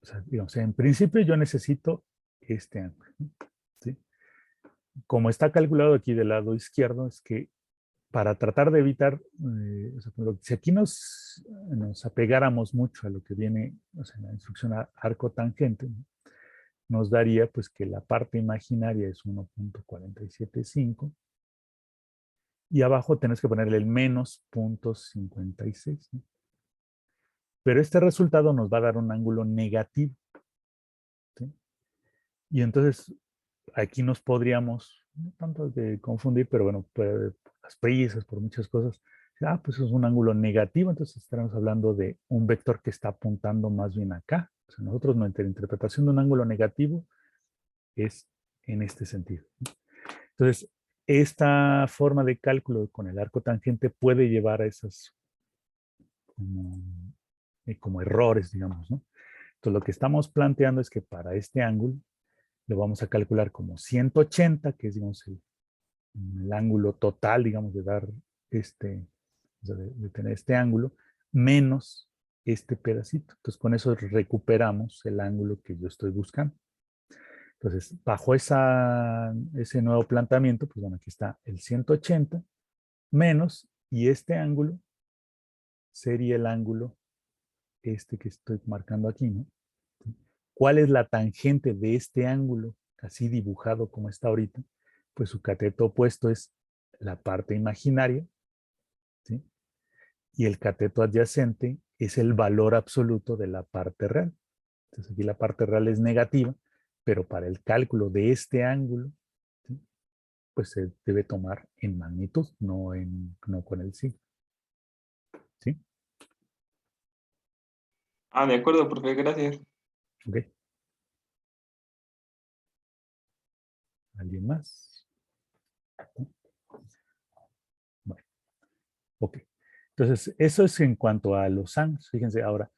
O sea, digamos, en principio yo necesito este ángulo, ¿no? ¿Sí? Como está calculado aquí del lado izquierdo, es que para tratar de evitar, o sea, si aquí nos apegáramos mucho a lo que viene, o sea, en la instrucción arco tangente, ¿no? Nos daría pues que la parte imaginaria es 1.475 y abajo tenés que ponerle el menos 0.56, ¿no? Pero este resultado nos va a dar un ángulo negativo, ¿sí? Y entonces aquí nos podríamos, no tanto de confundir, pero bueno, por las prisas, por muchas cosas, pues es un ángulo negativo, entonces estaremos hablando de un vector que está apuntando más bien acá. O sea, nosotros nuestra interpretación de un ángulo negativo es en este sentido. Entonces, esta forma de cálculo con el arco tangente puede llevar a esas como errores, digamos, ¿no? Entonces, lo que estamos planteando es que para este ángulo lo vamos a calcular como 180, que es, digamos, el ángulo total, digamos, de dar o sea, de tener este ángulo, menos este pedacito. Entonces, con eso recuperamos el ángulo que yo estoy buscando. Entonces, bajo ese nuevo planteamiento, pues bueno, aquí está el 180 menos, y este ángulo sería el ángulo este que estoy marcando aquí, ¿no? ¿Cuál es la tangente de este ángulo, así dibujado como está ahorita? Pues su cateto opuesto es la parte imaginaria, ¿sí? Y el cateto adyacente es el valor absoluto de la parte real. Entonces aquí la parte real es negativa, pero para el cálculo de este ángulo, ¿sí? Pues se debe tomar en magnitud, no con el signo. ¿Sí? Ah, de acuerdo, profe, gracias. ¿Ok? ¿Alguien más? Bueno, ok. Entonces, eso es en cuanto a los ángulos. Fíjense, ahora,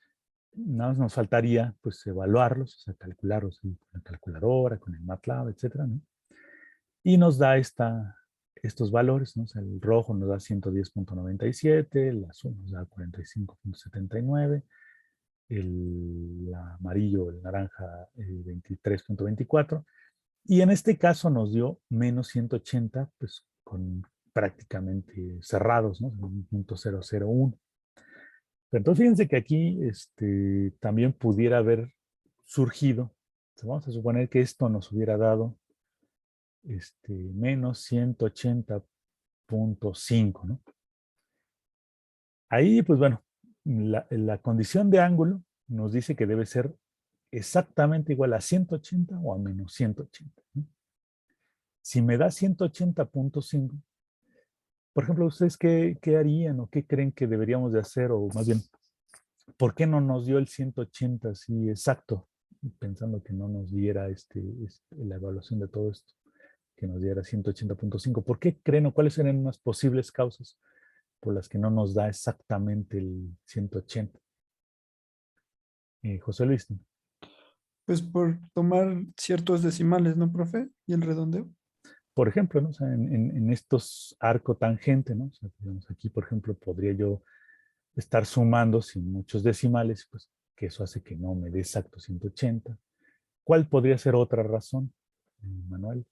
nada más nos faltaría, pues, evaluarlos, o sea, calcularlos con la calculadora, con el MATLAB, etcétera, ¿no? Y nos da estos valores, ¿no? O sea, el rojo nos da 110.97, el azul nos da 45.79, el amarillo, el naranja, 23.24, y en este caso nos dio menos 180, pues con prácticamente cerrados, ¿no? 1.001. Pero entonces fíjense que aquí también pudiera haber surgido, vamos a suponer que esto nos hubiera dado menos 180.5, ¿no? Ahí, pues bueno, la condición de ángulo nos dice que debe ser exactamente igual a 180 o a menos 180, ¿no? Si me da 180.5, por ejemplo, ¿ustedes qué harían o qué creen que deberíamos de hacer? O más bien, ¿por qué no nos dio el 180 así exacto? Pensando que no nos diera la evaluación de todo esto, que nos diera 180.5. ¿Por qué creen o cuáles serían unas posibles causas por las que no nos da exactamente el 180? José Luis. Pues por tomar ciertos decimales, ¿no, profe? Y el redondeo. Por ejemplo, ¿no? O sea, en estos arco tangente, ¿no? O sea, digamos, aquí, por ejemplo, podría yo estar sumando sin muchos decimales, pues que eso hace que no me dé exacto 180. ¿Cuál podría ser otra razón, Manuel?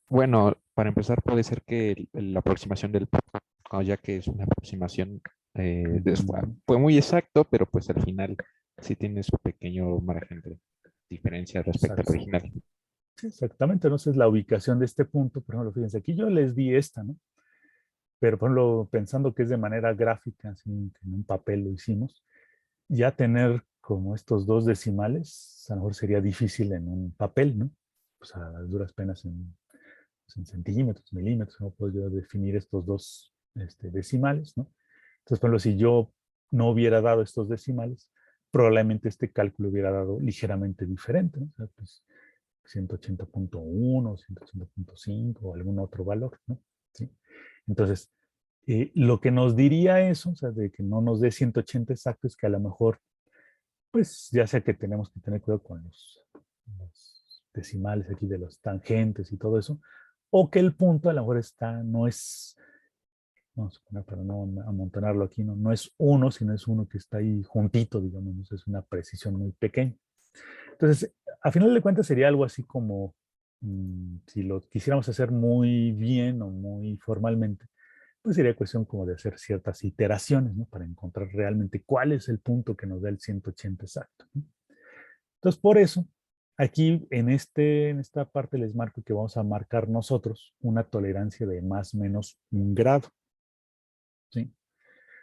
Bueno, para empezar puede ser que la aproximación del punto, ya que es una aproximación, fue muy exacto, pero pues al final sí tiene su pequeño margen de diferencia respecto al original. Sí, exactamente, ¿no? Esa es la ubicación de este punto. Por ejemplo, fíjense, aquí yo les di esta, ¿no? Pero, por ejemplo, pensando que es de manera gráfica, así que en un papel lo hicimos, ya tener como estos dos decimales, a lo mejor sería difícil en un papel, ¿no? Pues a las duras penas en centímetros, milímetros, no puedo yo definir estos dos decimales, ¿no? Entonces, por ejemplo, si yo no hubiera dado estos decimales, probablemente este cálculo hubiera dado ligeramente diferente, ¿no? O sea, pues 180.1, 180.5 o algún otro valor, ¿no? ¿Sí? Entonces, lo que nos diría eso, o sea, de que no nos dé 180 exacto, es que a lo mejor, pues ya sea que tenemos que tener cuidado con los decimales aquí de los tangentes y todo eso, o que el punto a lo mejor no es, vamos a poner para no amontonarlo aquí, no es uno, sino es uno que está ahí juntito, digamos, es una precisión muy pequeña. Entonces, a final de cuentas sería algo así como, si lo quisiéramos hacer muy bien o muy formalmente, pues sería cuestión como de hacer ciertas iteraciones, ¿no? Para encontrar realmente cuál es el punto que nos da el 180 exacto, ¿no? Entonces, por eso, aquí en esta parte les marco que vamos a marcar nosotros una tolerancia de más o menos 1 grado, ¿sí?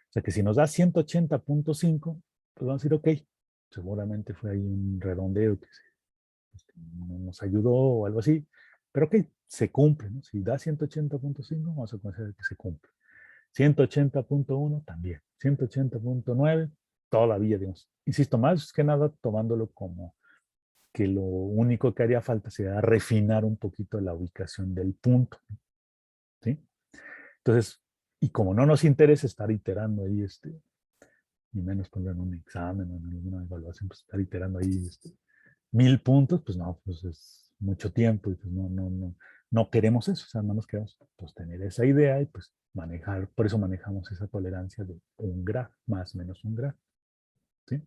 O sea que si nos da 180.5, pues vamos a decir, ok, seguramente fue ahí un redondeo que no nos ayudó o algo así, pero ok, se cumple, ¿no? Si da 180.5, vamos a considerar que se cumple. 180.1 también. 180.9 todavía, digamos. Insisto, más que nada tomándolo como que lo único que haría falta sería refinar un poquito la ubicación del punto, ¿sí? Entonces, y como no nos interesa estar iterando ahí, ni menos poner en un examen o en alguna evaluación, pues estar iterando ahí 1000 puntos, pues no, pues es mucho tiempo y pues no queremos eso, o sea, no nos queremos pues tener esa idea y pues manejar, por eso manejamos esa tolerancia de 1 grado, más o menos 1 grado. ¿sí?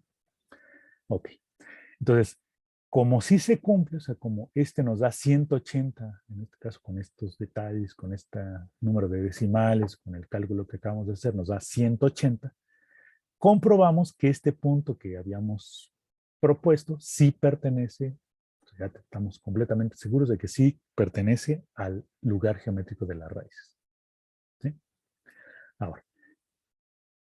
Ok. Entonces, como sí se cumple, o sea, como este nos da 180, en este caso con estos detalles, con este número de decimales, con el cálculo que acabamos de hacer, nos da 180, comprobamos que este punto que habíamos propuesto sí pertenece, o sea, ya estamos completamente seguros de que sí pertenece al lugar geométrico de las raíces. ¿Sí? Ahora,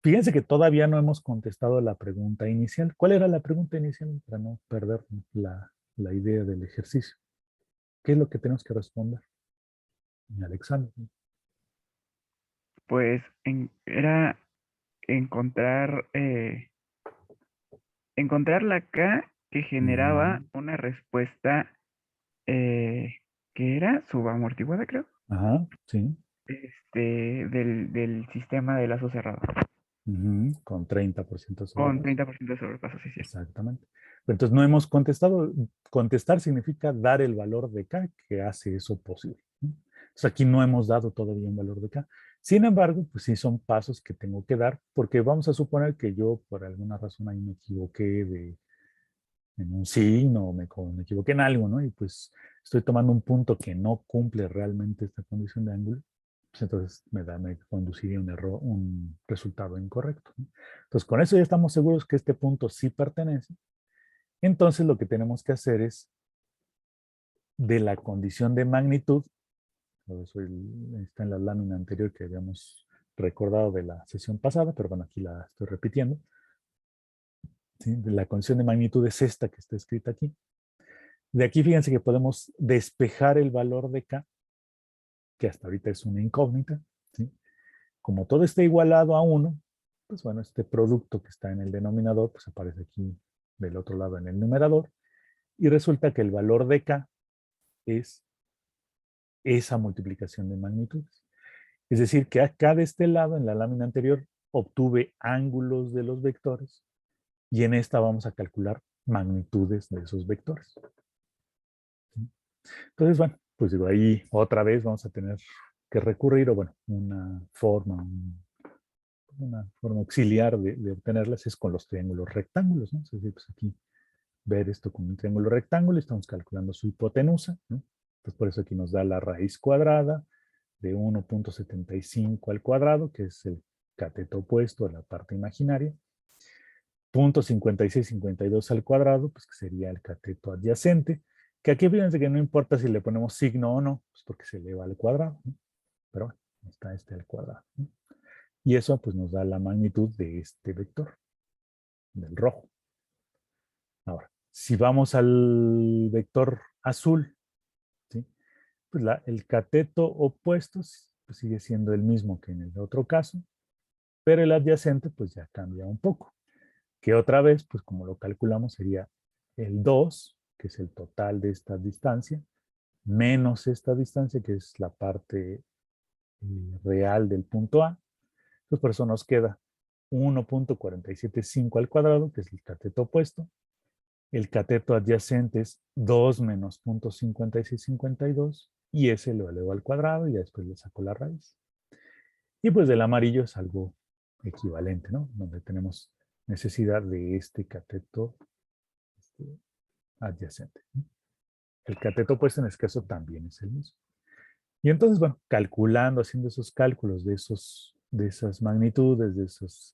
fíjense que todavía no hemos contestado la pregunta inicial. ¿Cuál era la pregunta inicial? Para no perder la idea del ejercicio. ¿Qué es lo que tenemos que responder? Alexander. Pues era encontrar, encontrar la K que generaba una respuesta que era subamortiguada, creo, Ajá, sí. del sistema de lazo cerrado, Con 30% sobre con paso. 30% de sobrepaso, sí, sí. Exactamente. Pero entonces no hemos contestado. Contestar significa dar el valor de K que hace eso posible, ¿no? Entonces aquí no hemos dado todavía un valor de K. Sin embargo, pues sí son pasos que tengo que dar, porque vamos a suponer que yo por alguna razón ahí me equivoqué en un signo, o me equivoqué en algo, ¿no? Y pues estoy tomando un punto que no cumple realmente esta condición de ángulo, pues entonces me conduciría un error, un resultado incorrecto, ¿no? Entonces con eso ya estamos seguros que este punto sí pertenece. Entonces lo que tenemos que hacer es de la condición de magnitud, eso está en la lámina anterior que habíamos recordado de la sesión pasada, pero bueno, aquí la estoy repitiendo, ¿sí? De la condición de magnitud es esta que está escrita aquí. De aquí fíjense que podemos despejar el valor de K, que hasta ahorita es una incógnita, ¿sí? Como todo está igualado a 1, pues bueno, este producto que está en el denominador, pues aparece aquí del otro lado en el numerador, y resulta que el valor de K es esa multiplicación de magnitudes. Es decir, que acá de este lado, en la lámina anterior, obtuve ángulos de los vectores, y en esta vamos a calcular magnitudes de esos vectores. Entonces, bueno, pues digo, ahí otra vez vamos a tener que recurrir, o bueno, una forma auxiliar de obtenerlas es con los triángulos rectángulos, ¿no? Es decir, pues aquí ver esto como un triángulo rectángulo, estamos calculando su hipotenusa, ¿no? Entonces por eso aquí nos da la raíz cuadrada de 1.75 al cuadrado, que es el cateto opuesto a la parte imaginaria, 0.5652 al cuadrado, pues que sería el cateto adyacente, que aquí fíjense que no importa si le ponemos signo o no, pues porque se eleva al cuadrado, ¿no? Pero bueno, está este al cuadrado, ¿no? Y eso pues nos da la magnitud de este vector, del rojo. Ahora, si vamos al vector azul, ¿sí? Pues el cateto opuesto pues sigue siendo el mismo que en el otro caso, pero el adyacente pues ya cambia un poco. Que otra vez, pues como lo calculamos, sería el 2, que es el total de esta distancia, menos esta distancia, que es la parte real del punto A. Entonces por eso nos queda 1.475 al cuadrado, que es el cateto opuesto. El cateto adyacente es 2 menos 0.5652, y ese lo elevo al cuadrado y ya después le saco la raíz. Y pues del amarillo es algo equivalente, ¿no? Donde tenemos necesidad de este cateto adyacente. El cateto opuesto en este caso también es el mismo. Y entonces, bueno, calculando, haciendo esos cálculos de esas magnitudes, de esas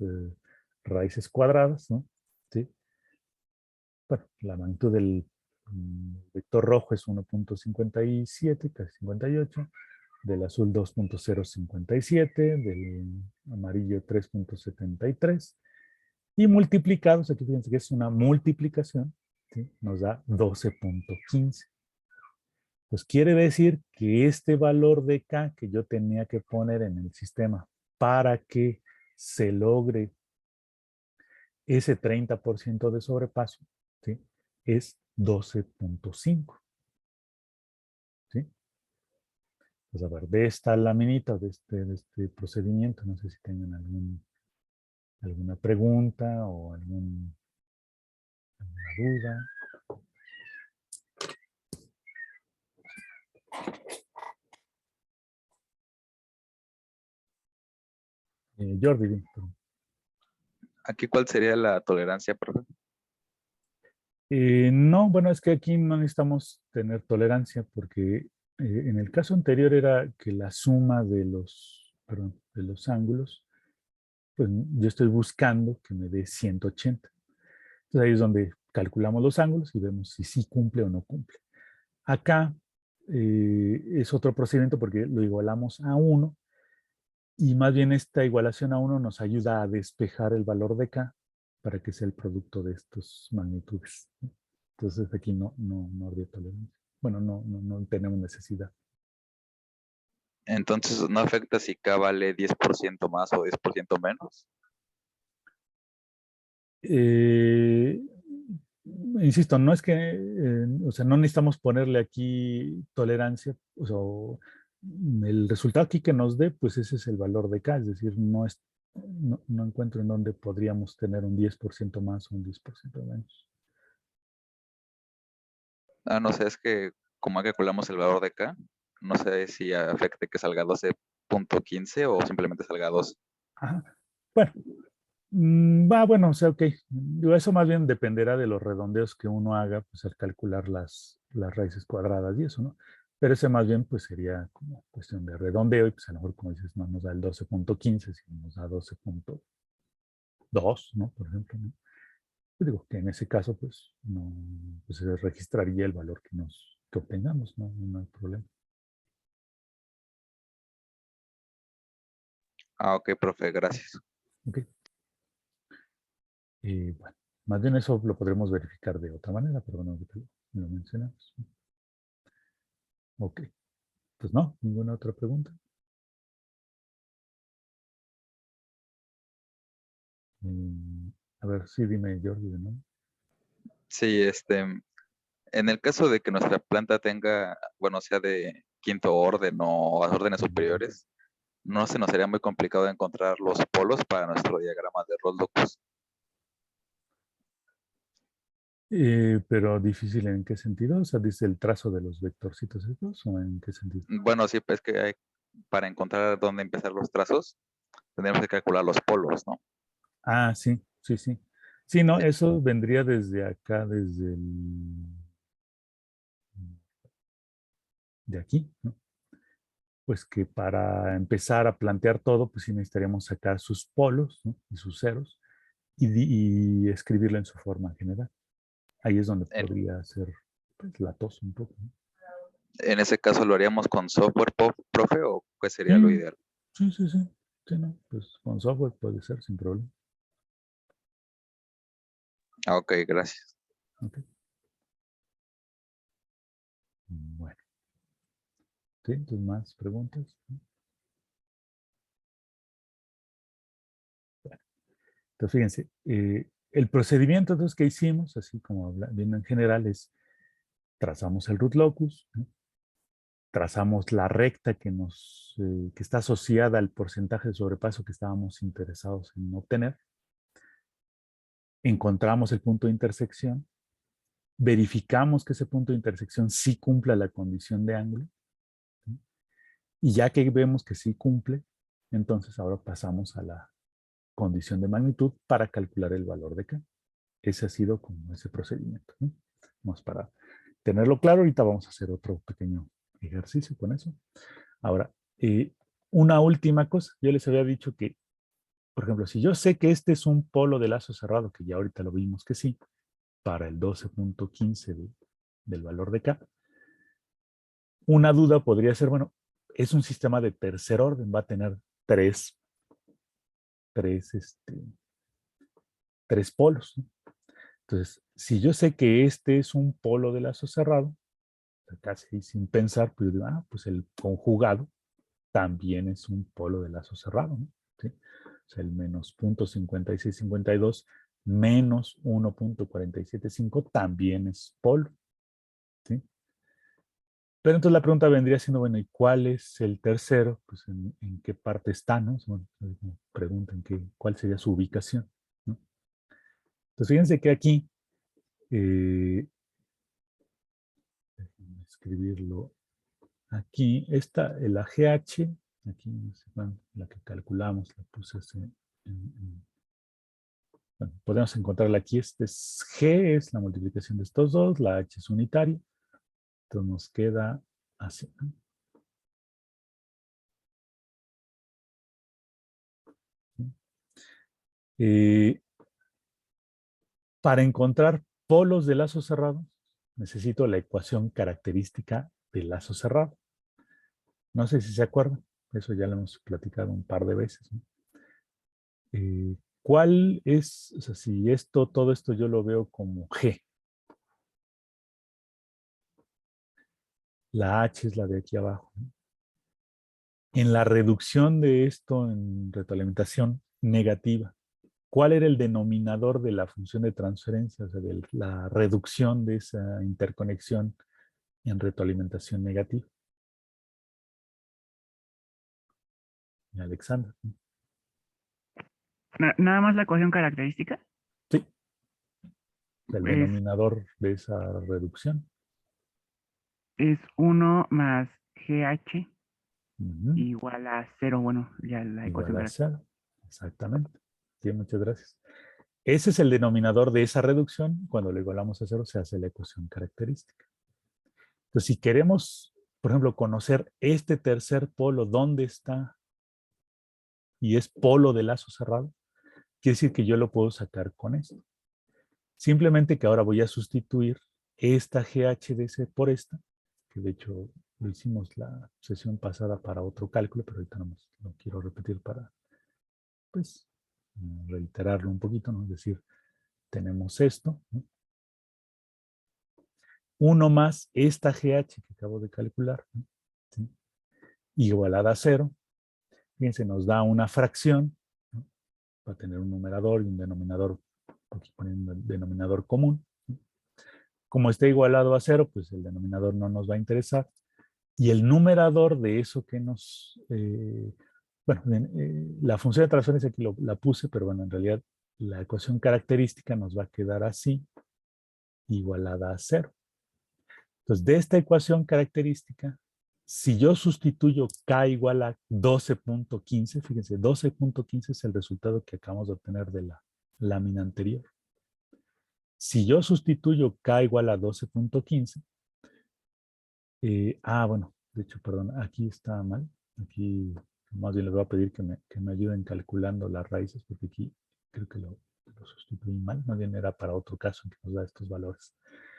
raíces cuadradas, ¿no? ¿Sí? Bueno, la magnitud del vector rojo es 1.57, casi 58, del azul 2.057, del amarillo 3.73, y multiplicados, aquí fíjense que es una multiplicación, ¿sí? Nos da 12.15. Pues quiere decir que este valor de K que yo tenía que poner en el sistema para que se logre ese 30% de sobrepaso, ¿sí? Es 12.5. ¿Sí? Pues a ver, de esta laminita, de este procedimiento, no sé si tengan alguna pregunta o alguna duda. Jordi, ¿Aquí cuál sería la tolerancia, profe? No, bueno, es que aquí no necesitamos tener tolerancia porque en el caso anterior era que la suma de de los ángulos, pues yo estoy buscando que me dé 180. Entonces ahí es donde calculamos los ángulos y vemos si sí cumple o no cumple. Acá es otro procedimiento porque lo igualamos a 1 y más bien esta igualación a 1 nos ayuda a despejar el valor de K para que sea el producto de estas magnitudes, ¿no? Entonces aquí no habría tolerancia. Bueno, no tenemos necesidad. Entonces, ¿no afecta si K vale 10% más o 10% menos? Eh, Insisto, no es que, o sea, no necesitamos ponerle aquí tolerancia, o sea, el resultado aquí que nos dé, pues ese es el valor de K, es decir, no encuentro en dónde podríamos tener un 10% más o un 10% menos. Ah, no sé, es que como calculamos el valor de K, no sé si afecte que salga 12.15 o simplemente salga 12. Ajá. Bueno, bueno, o sea, ok. Digo, eso más bien dependerá de los redondeos que uno haga, pues al calcular las raíces cuadradas y eso, ¿no? Pero ese más bien, pues sería como cuestión de redondeo y pues a lo mejor, como dices, no nos da el 12.15, sino nos da 12.2, ¿no? Por ejemplo, ¿no? Yo digo que en ese caso, pues, no, pues se registraría el valor que obtengamos, ¿no? No hay problema. Ah, ok, profe, gracias. Ok. Bueno, más bien eso lo podremos verificar de otra manera, pero bueno, ahorita lo mencionamos. Ok. Pues no, ninguna otra pregunta. A ver, sí, dime, Jordi, de nuevo. Sí, en el caso de que nuestra planta tenga, bueno, sea de quinto orden o a órdenes superiores, no se nos sería muy complicado encontrar los polos para nuestro diagrama de Rhodes-Lopez. Pero difícil en qué sentido, o sea, dice el trazo de los vectorcitos estos, o en qué sentido. Bueno, sí, pues que para encontrar dónde empezar los trazos, tendríamos que calcular los polos, ¿no? Ah, sí, sí, sí. Sí, no, eso vendría desde acá, desde de aquí, ¿no? Pues que para empezar a plantear todo, pues sí necesitaríamos sacar sus polos, ¿no? Y sus ceros y escribirlo en su forma general. Ahí es donde En, podría ser pues, latoso un poco, ¿no? en ese caso, ¿lo haríamos con software, profe, o qué sería lo Sí, ideal? sí, sí, sí. Sí, no, pues con software puede ser sin problema. Ah, ok, gracias. Ok. Bueno, ¿sí? Entonces, más preguntas. Bueno, entonces, fíjense, el procedimiento entonces, que hicimos, así como viendo en general, es trazamos el root locus, ¿no? Trazamos la recta que está asociada al porcentaje de sobrepaso que estábamos interesados en obtener. Encontramos el punto de intersección, verificamos que ese punto de intersección sí cumpla la condición de ángulo, ¿sí? Y ya que vemos que sí cumple, entonces ahora pasamos a la condición de magnitud para calcular el valor de K. Ese ha sido como ese procedimiento, ¿no? Vamos para tenerlo claro, ahorita vamos a hacer otro pequeño ejercicio con eso. Ahora, una última cosa, yo les había dicho que, por ejemplo, si yo sé que este es un polo de lazo cerrado, que ya ahorita lo vimos que sí, para el 12.15 del valor de K, una duda podría ser, bueno, es un sistema de tercer orden, va a tener tres polos, ¿no? Entonces, si yo sé que este es un polo de lazo cerrado, casi sin pensar, pues digo, pues el conjugado también es un polo de lazo cerrado, ¿no? ¿Sí? O sea, el menos 0.5652 menos 1.475 también es polo, ¿sí? Pero entonces la pregunta vendría siendo, bueno, ¿y cuál es el tercero? Pues en qué parte está, ¿no? Bueno, preguntan cuál sería su ubicación, ¿no? Entonces fíjense que aquí, déjenme escribirlo aquí, la GH, aquí no sé, bueno, la que calculamos, la puse así, Bueno, podemos encontrarla aquí. Este es G, es la multiplicación de estos dos, la H es unitaria. Entonces nos queda así, ¿no? Para encontrar polos de lazo cerrado, necesito la ecuación característica del lazo cerrado. No sé si se acuerdan, eso ya lo hemos platicado un par de veces, ¿no? ¿Cuál es, o sea, si todo esto yo lo veo como G? La H es la de aquí abajo, ¿no? En la reducción de esto en retroalimentación negativa, ¿cuál era el denominador de la función de transferencia, o sea, de la reducción de esa interconexión en retroalimentación negativa? Alexandra. Nada más la ecuación característica Sí, el es, denominador de esa reducción. es 1 más GH Ujú, igual a 0. Bueno, ya la ecuación igual a característica. 0. Exactamente. Sí, muchas gracias. Ese es el denominador de esa reducción. Cuando lo igualamos a 0 se hace la ecuación característica. Entonces, si queremos, por ejemplo, conocer este tercer polo, ¿dónde está? Y es polo de lazo cerrado, quiere decir que yo lo puedo sacar con esto. Simplemente que ahora voy a sustituir esta GHDC por esta, que de hecho lo hicimos la sesión pasada para otro cálculo, pero ahorita no lo quiero repetir para, pues, reiterarlo un poquito, ¿no? Es decir, tenemos esto, ¿no? 1 más esta GH que acabo de calcular, ¿no? ¿Sí? Igualada a 0. Fíjense, nos da una fracción, ¿no? Va a tener un numerador y un denominador, aquí poniendo el denominador común, ¿no? Como está igualado a 0, pues el denominador no nos va a interesar. Y el numerador de eso que nos... bueno, la función de transferencia aquí la puse, pero bueno, en realidad la ecuación característica nos va a quedar así, igualada a 0. Entonces, de esta ecuación característica, si yo sustituyo K igual a 12.15, fíjense, 12.15 es el resultado que acabamos de obtener de la lámina anterior. Si yo sustituyo K igual a 12.15, bueno, de hecho, perdón, aquí está mal. Aquí más bien les voy a pedir que me ayuden calculando las raíces, porque aquí creo que lo sustituí mal. Más bien era para otro caso en que nos da estos valores.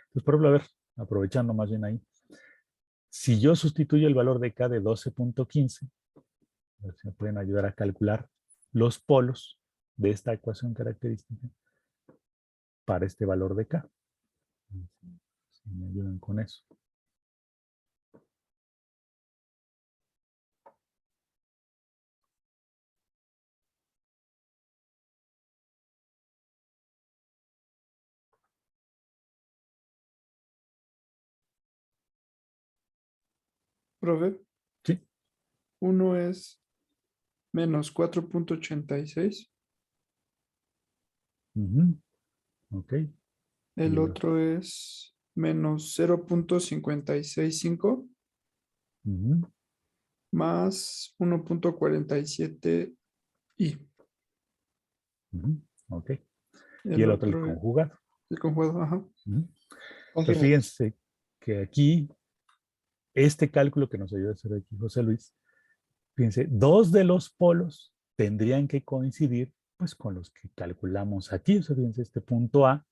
Entonces, por ejemplo, a ver, aprovechando más bien ahí, si yo sustituyo el valor de K de 12.15, a ver si me pueden ayudar a calcular los polos de esta ecuación característica para este valor de K. Si me ayudan con eso. Profe, ¿Sí? uno es menos 4.86, Uh-huh. Ok. el Y otro es menos 0.565 uh-huh. más 1.47 y Uh-huh. Ok. Y el el otro el otro es conjugado. el conjugado, ajá. Uh-huh. Entonces, Confirmo. fíjense que aquí, este cálculo que nos ayuda a hacer aquí José Luis, fíjense, dos de los polos tendrían que coincidir pues con los que calculamos aquí. O sea, fíjense, este punto A,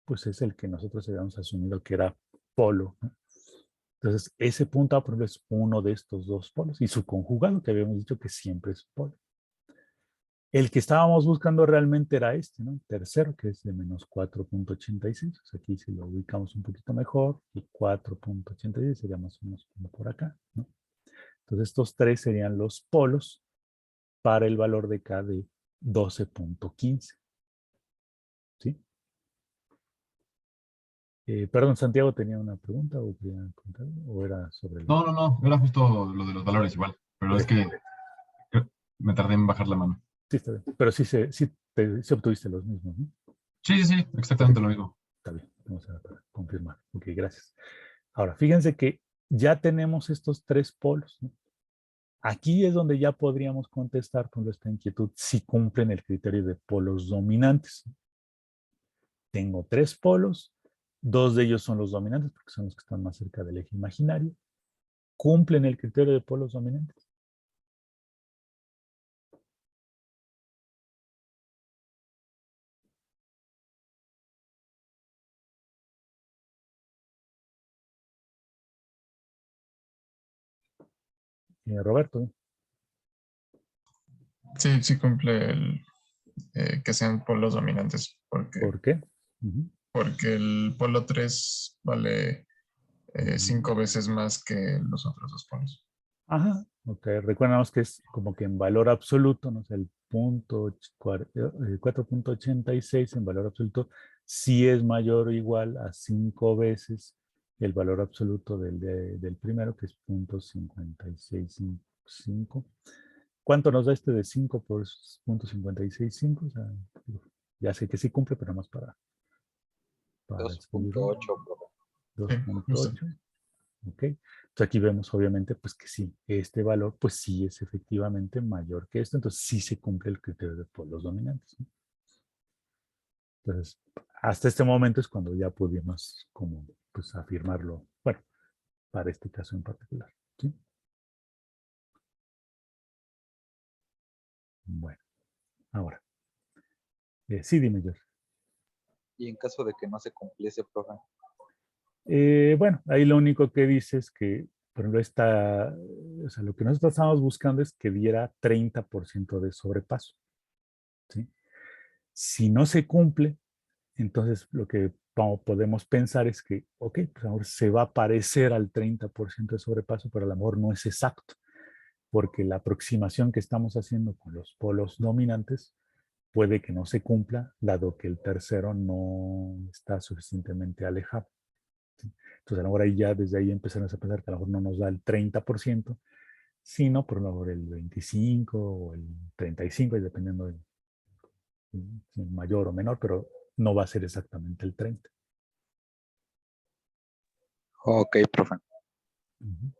pues es el que nosotros habíamos asumido que era polo, ¿no? Entonces, ese punto A, por ejemplo, es uno de estos dos polos y su conjugado, que habíamos dicho que siempre es polo. El que estábamos buscando realmente era este, ¿no? El tercero, que es de menos 4.86. O sea, aquí si lo ubicamos un poquito mejor, y 4.86 sería más o menos como por acá, ¿no? Entonces, estos tres serían los polos para el valor de K de 12.15. ¿Sí? Perdón, Santiago tenía una pregunta o quería contar, o era sobre el... No, era justo lo de los valores igual, pero es Ok, que me tardé en bajar la mano. sí, está bien. Pero sí, sí obtuviste los mismos, ¿no? Sí, exactamente lo mismo. Está bien, vamos a confirmar. Ok, gracias. Ahora, fíjense que ya tenemos estos tres polos, ¿no? Aquí es donde ya podríamos contestar con esta inquietud si cumplen el criterio de polos dominantes. Tengo 3 polos, 2 de ellos son los dominantes porque son los que están más cerca del eje imaginario. ¿Cumplen el criterio de polos dominantes? Roberto, Sí, sí cumple que sean polos dominantes, ¿por qué? Ujú. porque el polo 3 vale 5 veces más que los otros dos polos. Ajá, ok. Recuerda que es como que en valor absoluto, ¿no? O sea, el 4.86 en valor absoluto sí es mayor o igual a 5 veces el valor absoluto del primero, que es 0.565. ¿Cuánto nos da este de 5 por 0.565? O sea, ya sé que sí cumple, pero más para escribirlo. 2.8, profe. Sí, justo. 2.8. ¿Ok? Entonces aquí vemos obviamente pues que sí, este valor pues sí es efectivamente mayor que esto, entonces sí se cumple el criterio de polos dominantes, ¿no? Entonces, hasta este momento es cuando ya pudimos como pues afirmarlo, bueno, para este caso en particular, ¿sí? Bueno, ahora, sí, dime, George. Y en caso de que no se cumpliese, profe. Bueno, ahí lo único que dice es que, por ejemplo, o sea, lo que nosotros estamos buscando es que diera 30% de sobrepaso, ¿sí? Si no se cumple, entonces lo que podemos pensar es que, ok, pues a lo mejor se va a parecer al 30% de sobrepaso, pero a lo mejor no es exacto, porque la aproximación que estamos haciendo con los polos dominantes puede que no se cumpla, dado que el tercero no está suficientemente alejado. ¿Sí? Entonces a lo mejor ahí ya desde ahí empezamos a pensar que a lo mejor no nos da el 30%, sino por lo mejor el 25 o el 35, dependiendo de si es mayor o menor, pero no va a ser exactamente el 30. Ok, profe. Ujú.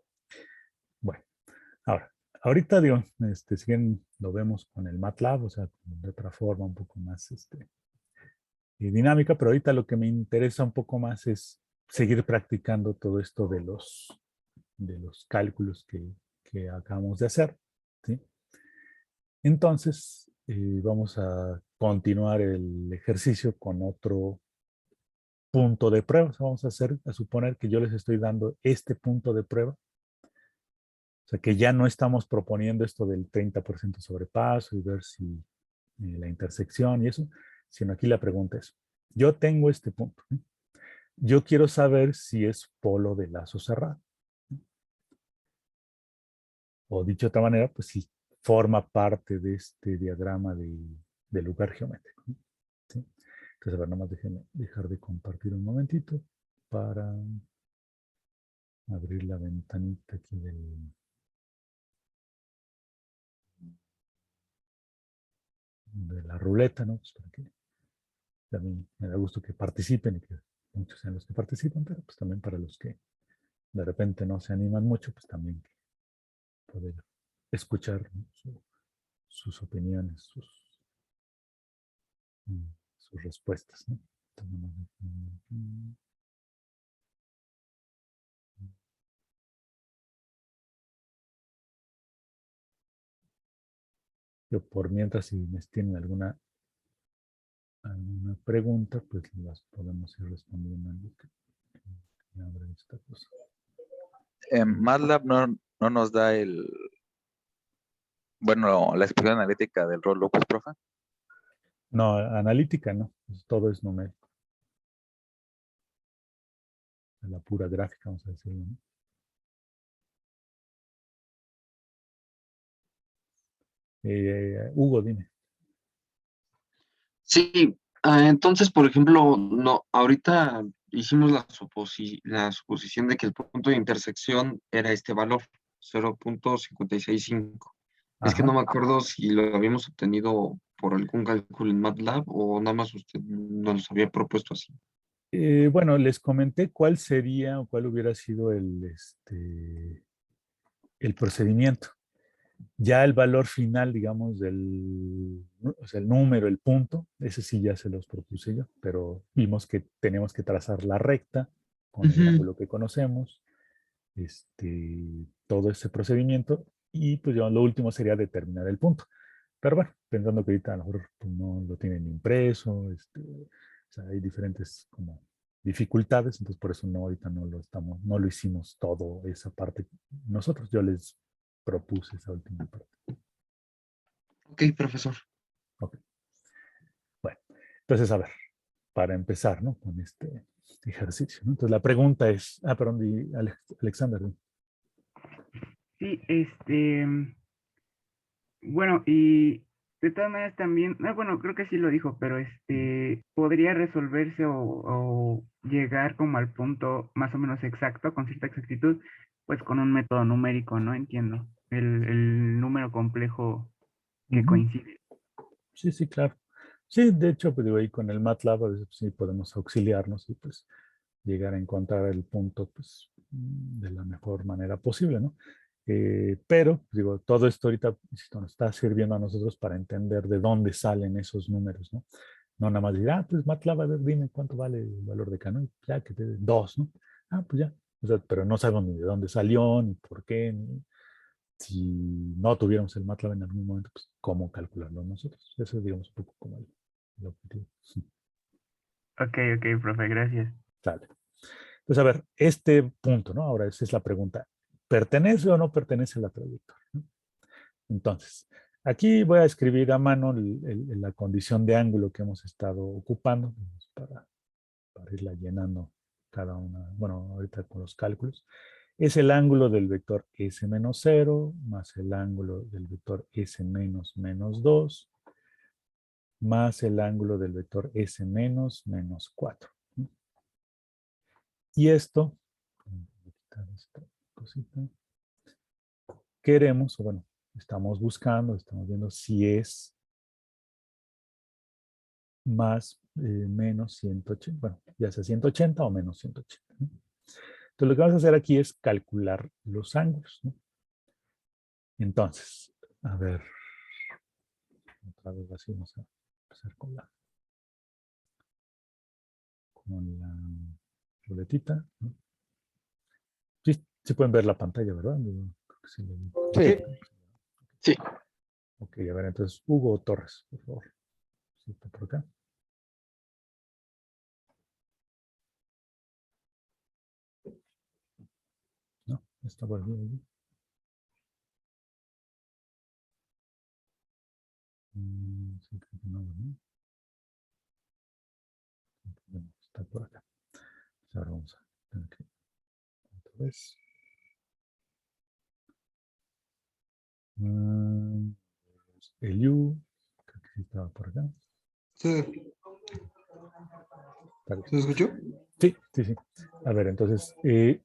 Bueno, ahora, ahorita digo, si bien lo vemos con el MATLAB, o sea, de otra forma un poco más dinámica, pero ahorita lo que me interesa un poco más es seguir practicando todo esto de los cálculos que acabamos de hacer, ¿sí? Entonces, vamos a continuar el ejercicio con otro punto de prueba. Vamos a suponer que yo les estoy dando este punto de prueba. O sea, que ya no estamos proponiendo esto del 30% sobrepaso y ver si la intersección y eso, sino aquí la pregunta es, yo tengo este punto, ¿eh? Yo quiero saber si es polo de lazo cerrado. O dicho de otra manera, pues si forma parte de este diagrama de lugar geométrico, ¿no? ¿Sí? Entonces, a ver, nomás déjenme dejar de compartir un momentito para abrir la ventanita aquí de la ruleta, ¿no? Pues para que también me da gusto que participen y que muchos sean los que participan, pero pues también para los que de repente no se animan mucho, pues también poder escuchar, ¿no? Sus opiniones, sus respuestas, ¿no? Yo por mientras, si me tienen alguna pregunta, pues las podemos ir respondiendo en lo que abre esta cosa. MATLAB no nos da la expresión analítica del rol locus, profe. No, analítica no, pues todo es numérico. La pura gráfica, vamos a decirlo, ¿no? Hugo, dime. Sí, entonces, por ejemplo, no, ahorita hicimos la suposición de que el punto de intersección era este valor, 0.565. Es que Ajá. no me acuerdo si lo habíamos obtenido por algún cálculo en MATLAB o nada más usted nos los había propuesto así. Bueno, les comenté cuál sería o cuál hubiera sido el procedimiento. Ya el valor final, digamos, o sea, el número, el punto, ese sí ya se los propuse yo, pero vimos que tenemos que trazar la recta con el Ujú. ángulo que conocemos, todo ese procedimiento, y pues ya lo último sería determinar el punto. Pero bueno, pensando que ahorita a lo mejor pues, no lo tienen impreso, o sea, hay diferentes como dificultades, entonces por eso no, ahorita no lo hicimos todo esa parte nosotros, yo les propuse esa última parte. Ok, profesor. Ok. Bueno, entonces a ver, para empezar, ¿no? Con este ejercicio, ¿no? Entonces la pregunta es, perdón, Alexander. ¿no? Sí, bueno, y de todas maneras también, bueno, creo que sí lo dijo, pero podría resolverse o llegar como al punto más o menos exacto, con cierta exactitud, pues con un método numérico, ¿no? Entiendo. El número complejo que Ujú. coincide. Sí, sí, claro. Sí, de hecho, pues digo, ahí con el MATLAB a veces sí podemos auxiliarnos y pues llegar a encontrar el punto pues de la mejor manera posible, ¿no? Pero, digo, todo esto ahorita insisto, nos está sirviendo a nosotros para entender de dónde salen esos números, ¿no? No nada más decir, pues MATLAB, a ver, dime cuánto vale el valor de K, ¿no? Ya que te dé 2, ¿no? Pues ya. O sea, pero no sabemos ni de dónde salió, ni por qué, ni si no tuviéramos el MATLAB en algún momento, pues cómo calcularlo nosotros. Eso es, digamos, un poco como el objetivo. Ok, profe, gracias. Sale. Entonces, a ver, este punto, ¿no? Ahora esa es la pregunta. ¿Pertenece o no pertenece a la trayectoria? ¿no? Entonces, aquí voy a escribir a mano la condición de ángulo que hemos estado ocupando para irla llenando cada una, bueno, ahorita con los cálculos. Es el ángulo del vector S menos 0 más el ángulo del vector S menos menos 2 más el ángulo del vector S menos menos 4. ¿no? Y esto, voy a quitar esta cosita, queremos, o bueno, estamos buscando, estamos viendo si es más menos 180, bueno, ya sea 180 o menos 180. ¿no? Entonces lo que vamos a hacer aquí es calcular los ángulos. ¿no? Entonces, a ver, otra vez así vamos a empezar con la ruletita. ¿no? Sí, sí pueden ver la pantalla, ¿verdad? Creo que sí Sí. Sí. Ok, a ver, entonces, Hugo Torres, por favor. Sí, está por acá. No, está por aquí. Sí, creo que no, ¿no? Está por acá. Ahora vamos a tener que otra vez. Eliu, creo que sí estaba por acá. ¿Se escuchó? Sí, sí, sí. A ver, entonces,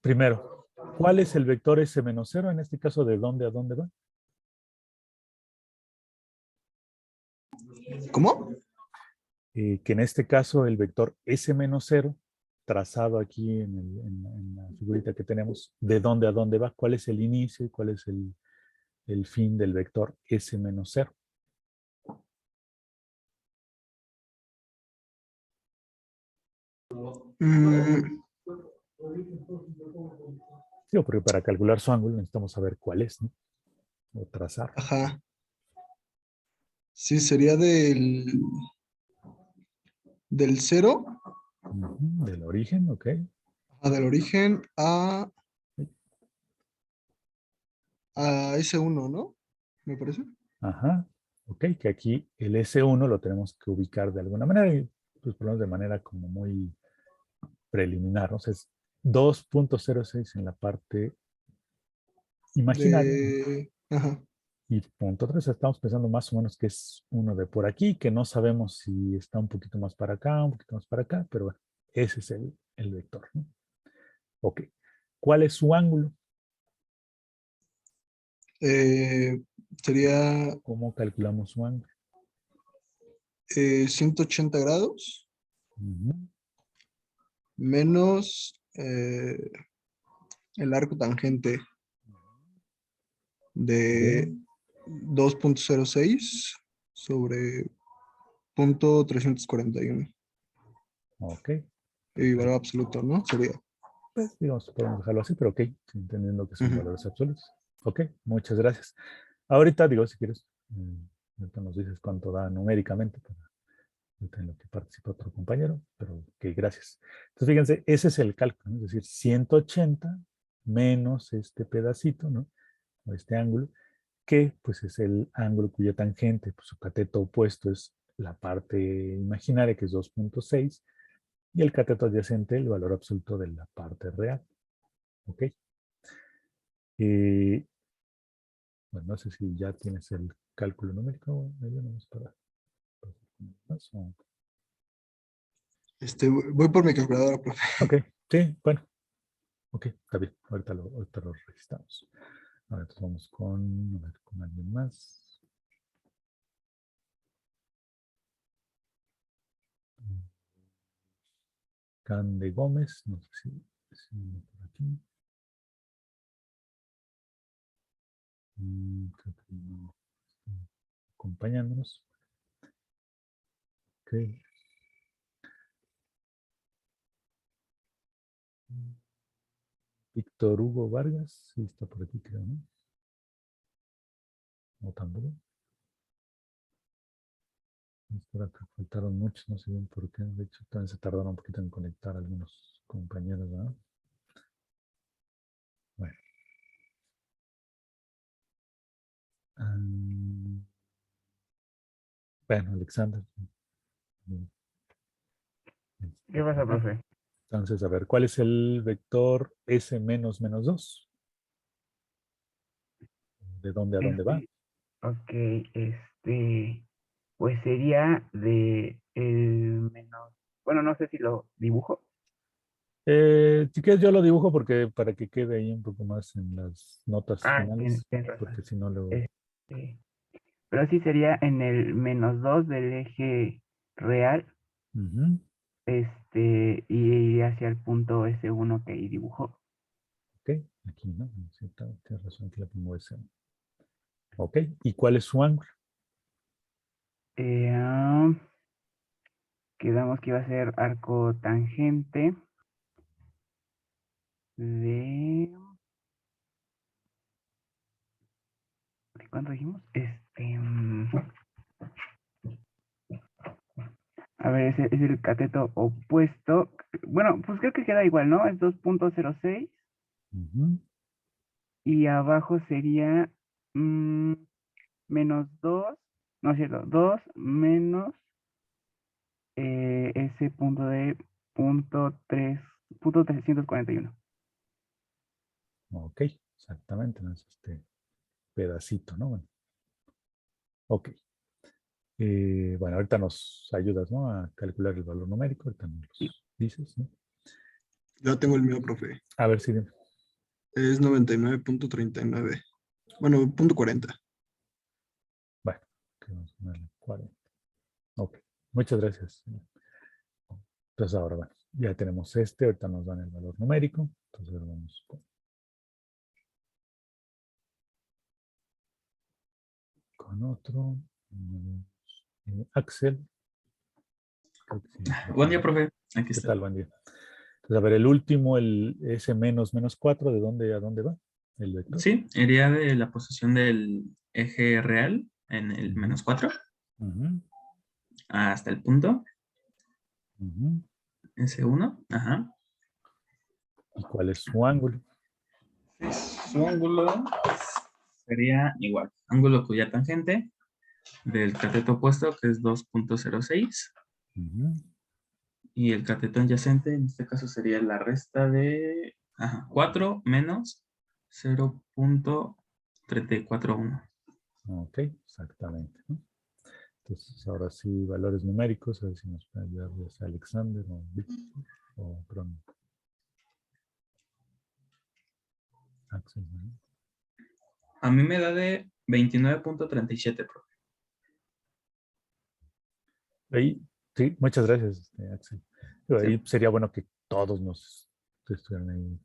primero, ¿cuál es el vector S menos 0? En este caso, ¿de dónde a dónde va? ¿Cómo? Que en este caso el vector S menos 0, trazado aquí en la figurita que tenemos, ¿de dónde a dónde va? ¿Cuál es el inicio y cuál es el fin del vector S menos 0? Mm, Sí, porque para calcular su ángulo necesitamos saber cuál es, ¿no? O trazar. ajá. Sí, sería del 0 Del origen, ok. del origen a S1, ¿no? Me parece. Ajá. Ok, que aquí el S1 lo tenemos que ubicar de alguna manera, y pues ponemos de manera como muy preliminar, ¿no? O sea, es 2.06 en la parte imaginaria, ¿no? Ajá. Y punto 3, estamos pensando más o menos que es uno de por aquí, que no sabemos si está un poquito más para acá, un poquito más para acá, pero bueno, ese es el vector, ¿no? Ok. ¿Cuál es su ángulo? Sería ¿Cómo calculamos su ángulo? 180 grados Ujú. menos el arco tangente de 2.06 sobre punto 341. Ok. Y valor absoluto, ¿no? Sería. Pues digamos, podemos dejarlo así, pero ok, entendiendo que son Ujú. valores absolutos. Ok, muchas gracias. Ahorita, digo, si quieres, ahorita nos dices cuánto da numéricamente para ahorita en lo que participa otro compañero, pero ok, gracias. Entonces, fíjense, ese es el cálculo, ¿no? Es decir, 180 menos este pedacito, ¿no? O este ángulo, que pues es el ángulo cuya tangente, pues su cateto opuesto es la parte imaginaria, que es 2.6, y el cateto adyacente, el valor absoluto de la parte real. ¿Ok? Bueno, no sé si ya tienes el cálculo numérico. Voy por mi calculadora, profe. Ok, sí, bueno. Ok, está bien. Ahorita lo registramos. Ahora entonces vamos con alguien más. Cande Gómez, no sé si por aquí. Creo que no está acompañándonos. Ok. Víctor Hugo Vargas, sí está por aquí, creo, ¿no? No tampoco. Espera que faltaron muchos, no sé bien por qué. De hecho, también se tardaron un poquito en conectar algunos compañeros, ¿verdad? Bueno. Bueno, Alexander. ¿Qué pasa, profe? Entonces, a ver, ¿cuál es el vector S menos menos 2? ¿De dónde a dónde va? Ok, pues sería de el menos, bueno, no sé si lo dibujo. Si quieres yo lo dibujo porque para que quede ahí un poco más en las notas finales, Tienes razón. porque si no luego... Este, pero sí sería en el menos 2 del eje real, Ujú. y hacia el punto S1 que ahí dibujó. Ok, aquí no, tienes razón, aquí le pongo S. Ok, ¿y cuál es su ángulo? Quedamos que iba a ser arco tangente ¿de cuánto dijimos? A ver, ese es el cateto opuesto. Bueno, pues creo que queda igual, ¿no? Es 2.06 Ujú. y abajo sería menos 2, no es cierto, 2 menos ese punto de punto 341. Ok, exactamente, no es este pedacito, ¿no? Bueno, ok. Bueno, ahorita nos ayudas, ¿no? A calcular el valor numérico, ahorita nos los dices, ¿no? Ya tengo el mío, profe. A ver si... Es 99.39. Bueno, punto 40. Bueno, que vamos a ponerle 40. Ok, muchas gracias. Entonces ahora, bueno, ya tenemos este, ahorita nos dan el valor numérico. Entonces ahora vamos con otro. Axel. Buen día, profe. Aquí ¿Qué está. tal? Buen día. Entonces, a ver, el último, el S menos menos 4, ¿de dónde a dónde va? El vector. Sí, iría de la posición del eje real en el menos 4 hasta el punto S1. Ajá. ¿Y cuál es su ángulo? Su ángulo sería igual. Ángulo cuya tangente del cateto opuesto, que es 2.06. Y el cateto adyacente, en este caso, sería la resta de 4 menos 0.341. Ok, exactamente, ¿no? Entonces, ahora sí, valores numéricos, a ver si nos puede ayudar ya sea Alexander o Víctor, o perdón, Axel, ¿no? A mí me da de 29.37, profe. Ahí, sí, muchas gracias, Axel. Pero ahí Sí. sería bueno que todos nos estuvieran ahí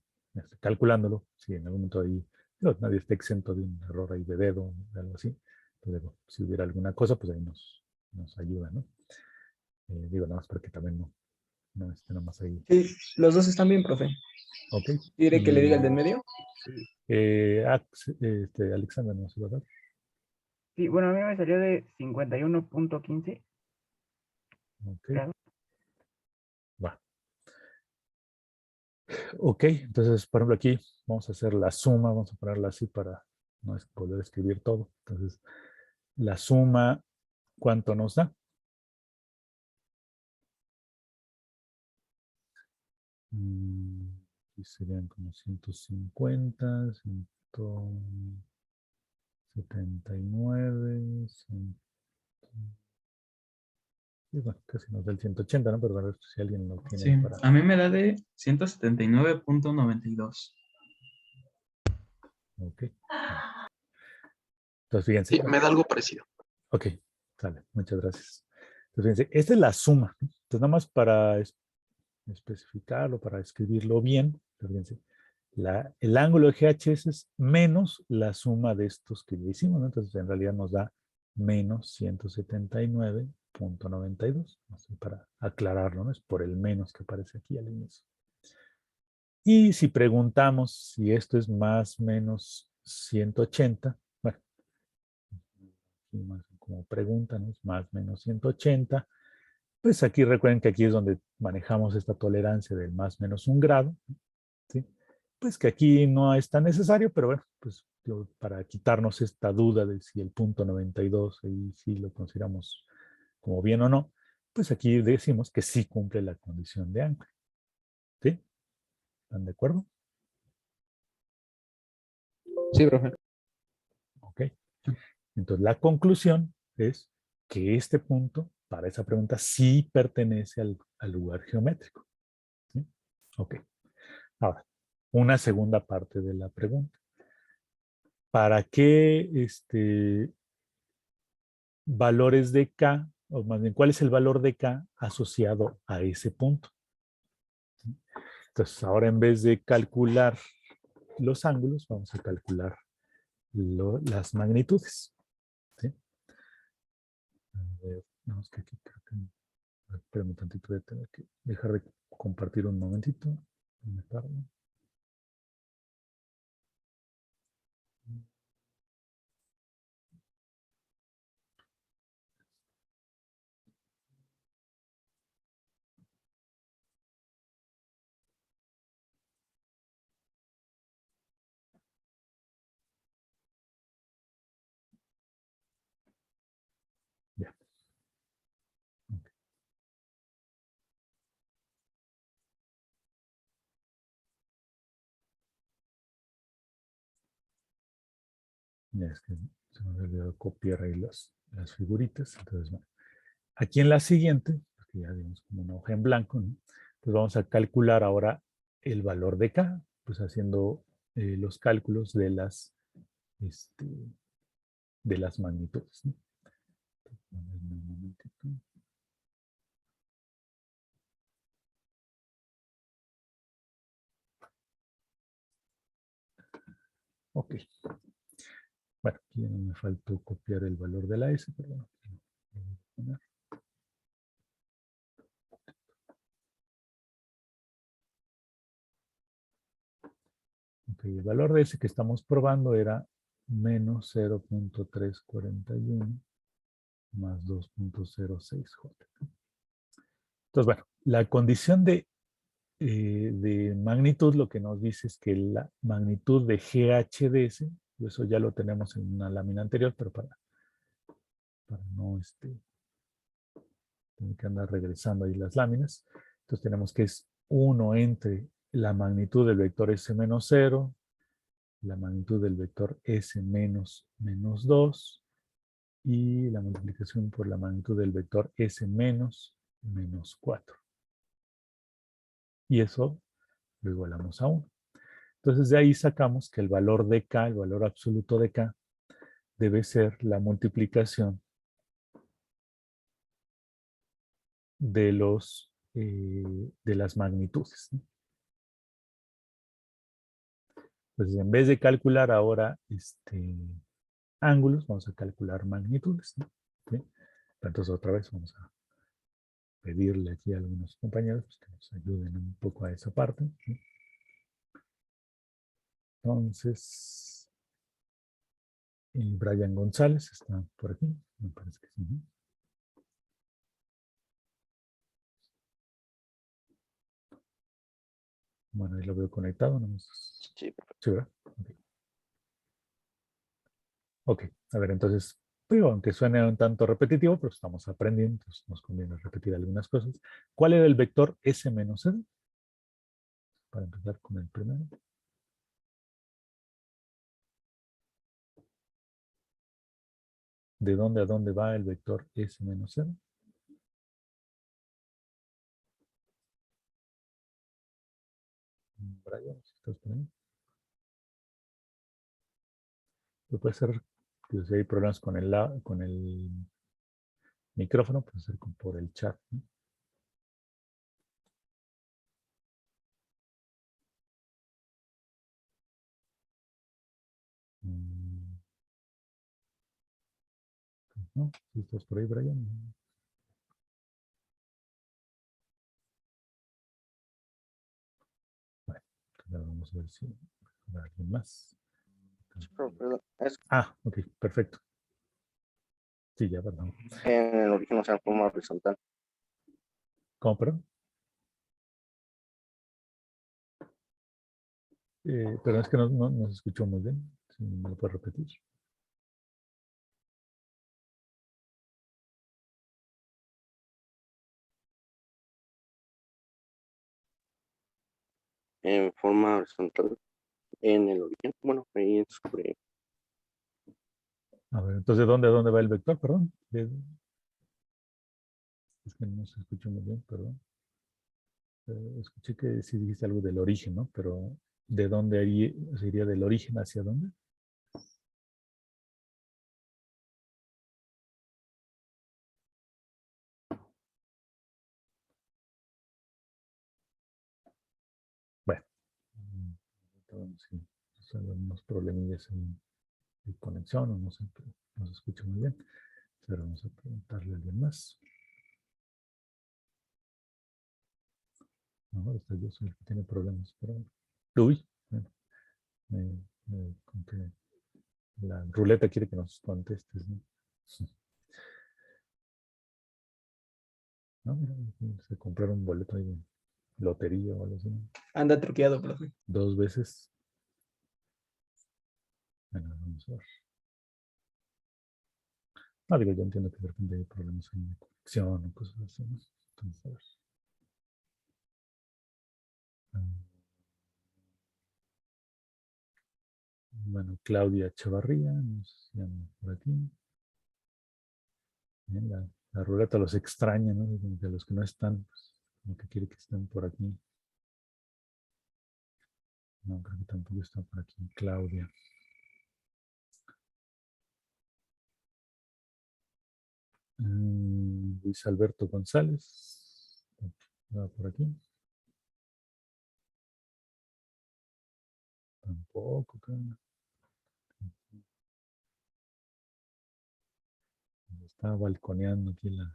calculándolo. Si en algún momento ahí No, nadie está exento de un error ahí de dedo, de algo así. Entonces, bueno, si hubiera alguna cosa, pues ahí nos ayuda, ¿no? Digo, nada más para que también no esté nada más ahí. Sí, los dos están bien, profe. Ok. ¿Quiere que le diga el del medio? Alexander, ¿no se va a dar? Sí, bueno, a mí me salió de 51.15 Ok. grados. Va. Ok, entonces, por ejemplo, aquí vamos a hacer la suma, vamos a ponerla así para no volver a escribir todo. Entonces, la suma, ¿cuánto nos da? Aquí serían como 150, 179, y bueno, casi nos da el 180, ¿no? Pero a ver si alguien lo tiene Sí, ahí para... a mí me da de 179.92. Ok. Entonces, fíjense. Sí, me da algo parecido. Ok, sale, muchas gracias. Entonces, fíjense, esta es la suma, ¿no? Entonces, nada más para especificarlo, para escribirlo bien, fíjense, el ángulo de GHS es menos la suma de estos que ya hicimos, ¿no? Entonces, en realidad nos da menos 179.92, para aclararlo, ¿no? Es por el menos que aparece aquí al inicio. Y si preguntamos si esto es más menos 180, bueno, más como pregunta, ¿no? Es más menos 180, pues aquí recuerden que aquí es donde manejamos esta tolerancia del más menos 1 grado, ¿sí? Pues que aquí no es tan necesario, pero bueno, pues para quitarnos esta duda de si el punto 92 ahí sí lo consideramos como bien o no, pues aquí decimos que sí cumple la condición de ancla. ¿Sí? ¿Están de acuerdo? Sí, profe. Ok. Entonces la conclusión es que este punto para esa pregunta sí pertenece al lugar geométrico. ¿Sí? Ok. Ahora, una segunda parte de la pregunta. ¿Para qué valores de K, o más bien, cuál es el valor de K asociado a ese punto? ¿Sí? Entonces, ahora en vez de calcular los ángulos, vamos a calcular las magnitudes. ¿Sí? A ver, vamos que aquí creo que... Espérame un tantito, voy a tener que dejar de compartir un momentito. Me tardo. Ya. Ok. Ya es que se me había olvidado copiar ahí las figuritas. Entonces, bueno, aquí en la siguiente, porque ya vimos como una hoja en blanco, ¿no? Pues vamos a calcular ahora el valor de K, pues haciendo los cálculos de las magnitudes, ¿no? Un momentito. Ok. Bueno, aquí ya no me faltó copiar el valor de la S, pero bueno, lo voy a poner. Ok, el valor de S que estamos probando era menos 0.341 más 2.06J. Entonces, bueno, la condición de magnitud lo que nos dice es que la magnitud de GHDS, eso ya lo tenemos en una lámina anterior, pero para no tener que andar regresando ahí las láminas, entonces tenemos que es 1 entre la magnitud del vector S menos 0, la magnitud del vector S menos 2, y la multiplicación por la magnitud del vector S menos 4. Y eso lo igualamos a 1. Entonces de ahí sacamos que el valor de K, el valor absoluto de K, debe ser la multiplicación de las magnitudes, ¿no? Pues en vez de calcular ahora ángulos, vamos a calcular magnitudes, ¿no? ¿Sí? Entonces otra vez vamos a pedirle aquí a algunos compañeros pues, que nos ayuden un poco a esa parte, ¿sí? Entonces, Brian González está por aquí, me parece que sí, ¿no? Bueno, ahí lo veo conectado, ¿no? Sí. Sí, ¿verdad? Ok, a ver, entonces, digo, aunque suene un tanto repetitivo, pero estamos aprendiendo, entonces nos conviene repetir algunas cosas. ¿Cuál era el vector S menos R? Para empezar con el primero. ¿De dónde a dónde va el vector S menos R? Brian, si estás por ahí. Puede ser que si hay problemas con el micrófono, puede ser por el chat, ¿no? ¿No? Si estás por ahí, Brian. Bueno, vamos a ver si hay alguien más. Perdón, Ah, ok, perfecto. Sí, ya, perdón. en el origen, o sea, en forma horizontal. ¿Cómo, perdón? Pero es que no se escuchó muy bien. Si me lo puedes repetir. En forma horizontal en el origen. Bueno, ahí sobre. A ver, entonces, ¿de dónde a dónde va el vector? Perdón. Es que no se escuchó muy bien, perdón. Escuché que sí dijiste algo del origen, ¿no? Pero ¿de dónde sería del origen hacia dónde? Bueno, entonces, sí, son unos problemillas de conexión, o no sé, pero no se escucha muy bien. Pero vamos a preguntarle a alguien más. No, hasta yo soy el que tiene problemas, pero... Uy, bueno, con que la ruleta quiere que nos contestes, ¿no? No, mira, se compraron un boleto ahí de lotería o algo así, ¿no? Anda truqueado, profe. 2 veces. Bueno, vamos a ver. No, digo, yo entiendo que de repente hay problemas en la conexión o cosas así, ¿no? Entonces, a ver. Bueno, Claudia Chavarría, no sé si anda por aquí. Bien, la ruleta los extraña, ¿no? Como que los que no están, pues, como que quiere que estén por aquí. No, creo que tampoco está por aquí Claudia. Luis Alberto González. ¿Va por aquí? Tampoco, cara. Está balconeando aquí la...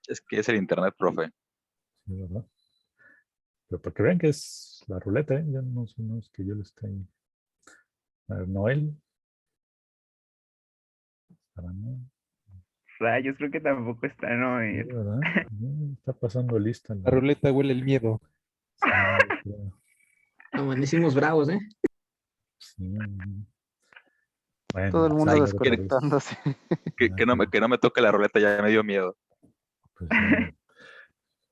Es que es el internet, profe. Sí, ¿verdad? Pero para que vean que es la ruleta, ¿eh? Ya no es que yo le esté ahí. A ver, Noel. Para Noel. Rayos, creo que tampoco está, ¿no? Sí, ¿verdad? Está pasando lista. La ruleta huele el miedo. Sí, claro. Amanecimos bravos, ¿eh? Sí. Bueno, Todo el mundo Alexander otra vez. desconectándose. Que no me toque la ruleta ya me dio miedo. Pues,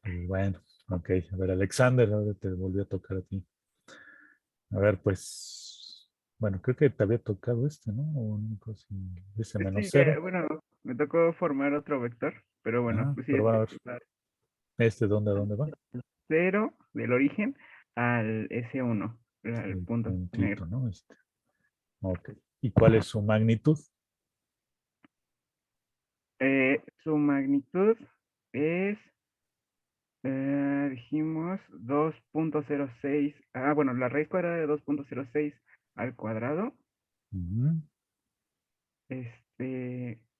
pues bueno, ok. A ver, Alexander, ahora te volvió a tocar a ti. A ver, pues, bueno, creo que te había tocado ¿no? O una cosa así, ese menos Sí, cero. bueno, me tocó formar otro vector, pero bueno, pues sí, Pero bueno, a ver, ¿dónde a dónde va? 0 del origen al S1, al El punto negro. puntito, ¿no? Ok. ¿Y cuál es su magnitud? Su magnitud es Dijimos 2.06. Ah, bueno, la raíz cuadrada de 2.06 al cuadrado. Ujú.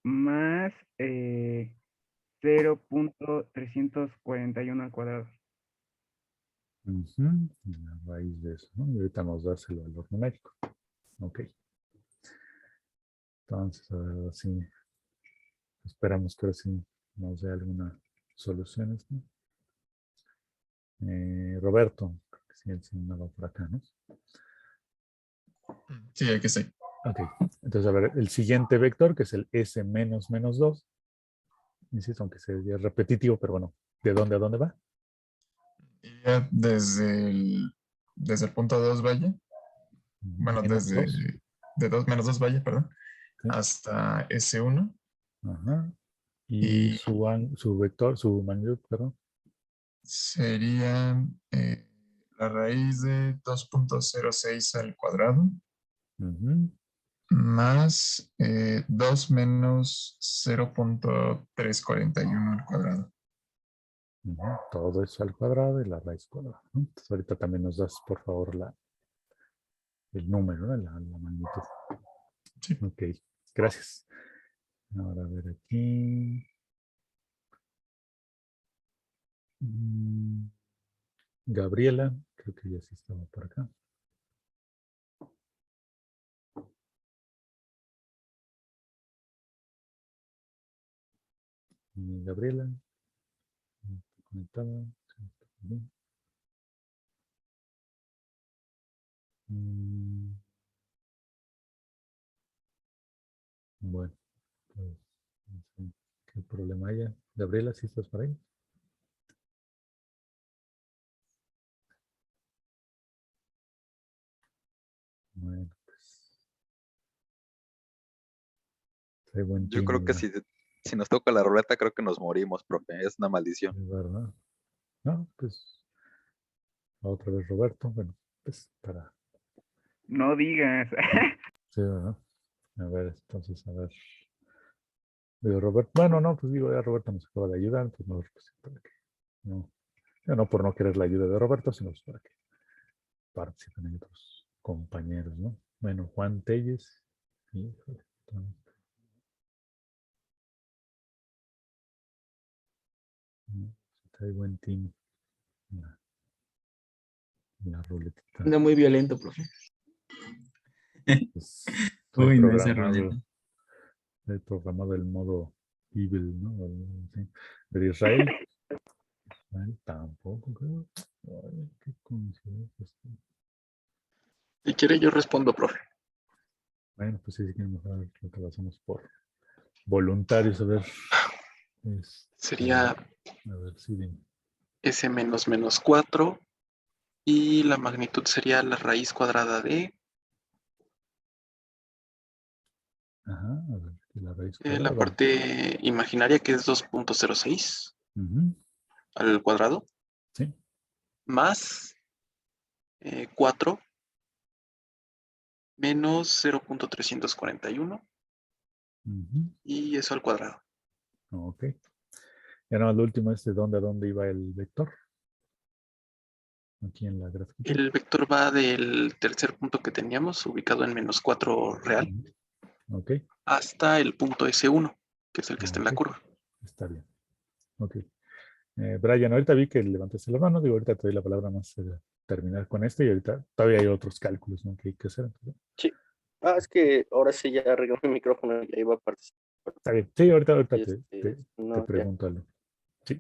Más 0.341 al cuadrado. Ujú. La raíz de eso, ¿no? Y ahorita nos das el valor numérico. Ok. Entonces, a ver, así esperamos que ahora sí nos dé alguna solución. ¿No? Roberto, creo que sí, él sí no va por acá, ¿no? Sí, hay que ser. Ok, entonces a ver, el siguiente vector, que es el S menos menos 2, insisto, aunque sea repetitivo, pero bueno, ¿de dónde a dónde va? Ya desde el punto 2 vaya, bueno, Menos desde 2. de 2 menos 2 vaya, perdón, Sí. hasta S1 Ajá. Y y su vector, su magnitud, perdón. sería la raíz de 2.06 al cuadrado Ujú. más 2 menos 0.341 al cuadrado. Ujú. Todo eso al cuadrado y la raíz cuadrada, ¿no? Entonces ahorita también nos das, por favor, el número, ¿no? La magnitud. Sí. Ok, gracias. Ahora a ver aquí. Gabriela, creo que ya sí estaba por acá. Gabriela, conectada. Bueno, pues no sé qué problema haya. Gabriela, ¿sí estás por ahí? Bueno, pues hay buen Yo team creo ahí, que ¿no? si nos toca la ruleta, creo que nos morimos, profe. Es una maldición. Es verdad. No, pues otra vez Roberto. Bueno, pues para. No digas. Sí, ¿verdad? A ver, entonces, a ver. Digo, Roberto. Bueno, no, pues digo, ya Roberto nos acaba de ayudar, pues no, pues, para que no. Ya no por no querer la ayuda de Roberto, sino pues para que participen ahí otros compañeros, ¿no? Bueno, Juan Telles. Híjole, está de buen team. La ruletita. Anda muy violento, profe. Pues, Uy, no, esa ruleta. he programado el modo evil, ¿no? Sí. De Israel. Israel tampoco, creo. Ay, qué coincidencia. Si quiere, yo respondo, profe. Bueno, pues sí, sí que mejor lo que lo hacemos por voluntarios. A ver. Sería A ver, sí, dime. S menos menos 4 y la magnitud sería la raíz cuadrada de Ajá, a ver, la raíz la cuadrada. parte imaginaria, que es 2.06 Ujú. al cuadrado, Sí. más 4 menos 0.341 Ujú. y eso al cuadrado. Ok. Y ahora lo último es de dónde a dónde iba el vector. Aquí en la gráfica. El vector va del tercer punto que teníamos, ubicado en menos 4 real, Ok. hasta el punto S1, que es el que está en la Ok. curva. Está bien. Ok. Brian, ahorita vi que levantaste la mano. Digo, ahorita te doy la palabra más terminar con esto y ahorita todavía hay otros cálculos, ¿no? Que hay que hacer. Entonces, Sí. Ah, es que ahora sí ya arreglé mi micrófono y ya iba a participar. está bien. Sí, ahorita Y te no, ya. pregunto algo. Sí,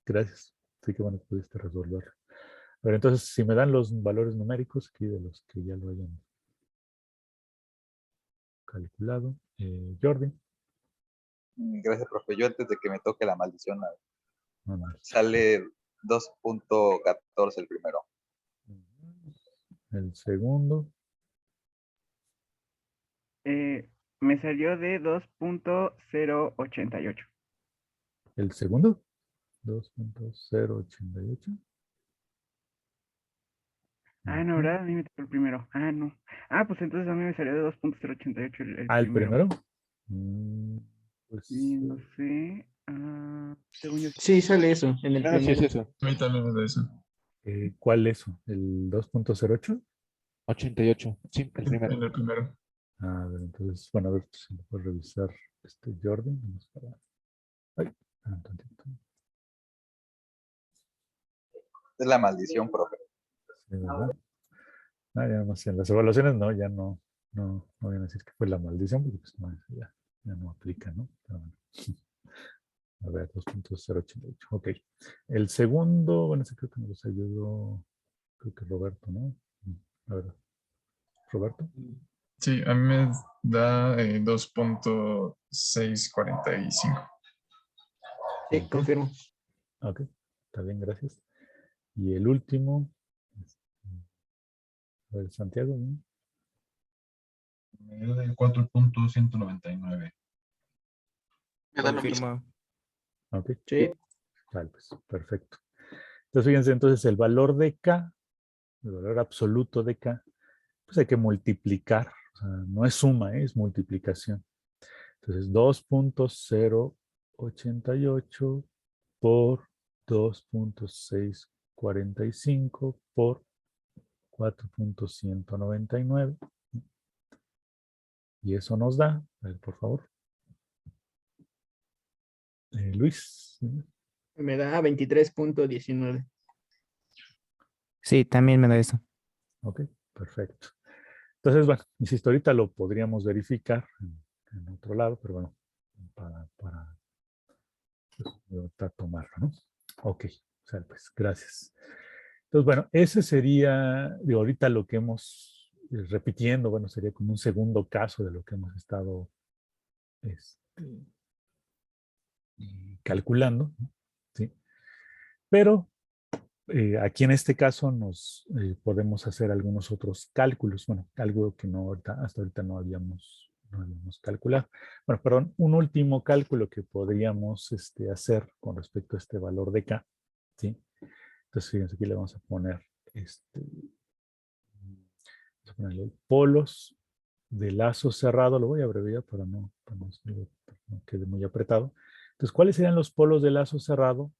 gracias. Sí, que bueno que pudiste resolverlo. A ver, entonces, si me dan los valores numéricos aquí de los que ya lo hayan calculado. Jordi. Gracias, profe. Yo antes de que me toque la maldición, Vamos. sale 2.14 el primero. El segundo. Me salió de 2.088. El segundo. 2.088. Ah, no, ¿verdad? A mí me tocó el primero. Ah, no. Ah, pues entonces a mí me salió de 2.088 el Ah, el primero. primero. Y no sé. Según yo. Sí, sale eso en el Ah, sí, es primero. eso. A mí también es de eso. ¿Cuál es eso? ¿El 2.08? 88. Sí, el primero. En el primero. A ver, entonces, bueno, a ver si me puedo revisar Jordi. Vamos para... Ay, un tantito. Es la maldición, profe. Sí, ¿verdad? Ah, ya no sé, en las evaluaciones no, ya no voy a decir que fue la maldición, porque pues no, ya no aplica, ¿no? Pero bueno. A ver, 2.088. Ok. El segundo, bueno, ese creo que nos ayudó, creo que Roberto, ¿no? A ver, Roberto. Sí, a mí me da 2.645. Sí, confirmo. Ok, está bien, gracias. Y el último, a ver, Santiago, ¿no? Me da el 4.199. Me da lo mismo. Confirma. Ok. Sí. Vale, pues, perfecto. Entonces, fíjense, entonces el valor de K, el valor absoluto de K, pues hay que multiplicar. O sea, no es suma, es multiplicación. Entonces, 2.088 por 2.645 por 4.199. Y eso nos da, a ver, por favor. Luis. Me da 23.19. Sí, también me da eso. Ok, perfecto. Entonces, bueno, insisto, ahorita lo podríamos verificar en otro lado, pero bueno, para pues, tomarlo, ¿no? Ok, o sea, pues gracias. Entonces, bueno, ese sería, digo, ahorita lo que hemos repitiendo, bueno, sería como un segundo caso de lo que hemos estado calculando, ¿no? ¿Sí? Pero aquí en este caso nos podemos hacer algunos otros cálculos, bueno, algo que no hasta ahorita no habíamos calculado. Bueno, perdón, un último cálculo que podríamos hacer con respecto a este valor de K, ¿sí? Entonces, fíjense, aquí le vamos a poner vamos a ponerle polos de lazo cerrado, lo voy a abreviar para no quede muy apretado. Entonces, ¿cuáles serían los polos de lazo cerrado?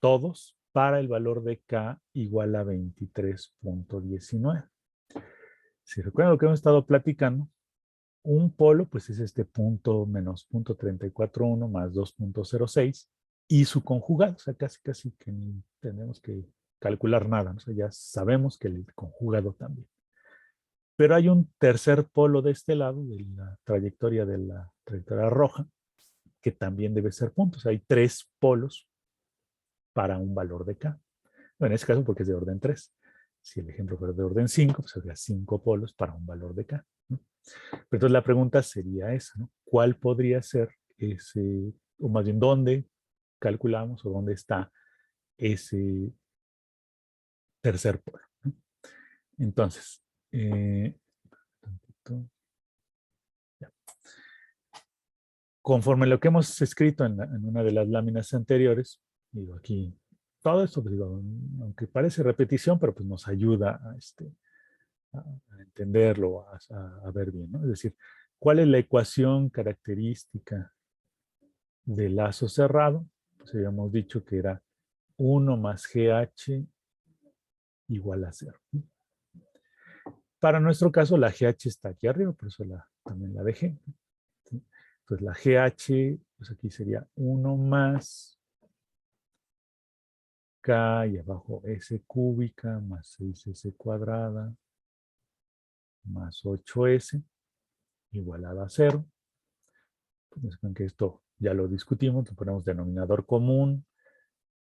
Todos para el valor de K igual a 23.19. Si recuerdan lo que hemos estado platicando, un polo pues es este punto menos 0.341 más 2.06 y su conjugado, o sea, casi que ni tenemos que calcular nada, ¿no? O sea, ya sabemos que el conjugado también. Pero hay un tercer polo de este lado, de la trayectoria roja, que también debe ser punto. O sea, hay tres polos para un valor de K. Bueno, en este caso porque es de orden 3. Si el ejemplo fuera de orden 5, pues habría 5 polos para un valor de K, ¿no? Pero entonces la pregunta sería esa, ¿no? ¿Cuál podría ser ese, o más bien dónde calculamos o dónde está ese tercer polo, ¿no? Entonces, conforme a lo que hemos escrito en una de las láminas anteriores, digo aquí, todo esto, pues digo, aunque parece repetición, pero pues nos ayuda a entenderlo, a ver bien, ¿no? Es decir, ¿cuál es la ecuación característica del lazo cerrado? Pues habíamos dicho que era 1 más GH igual a 0. Para nuestro caso, la GH está aquí arriba, por eso también la dejé. ¿Sí? Entonces, la GH, pues aquí sería 1 más K y abajo S cúbica más 6S cuadrada más 8S igualada a 0. Pues que esto ya lo discutimos, lo ponemos denominador común,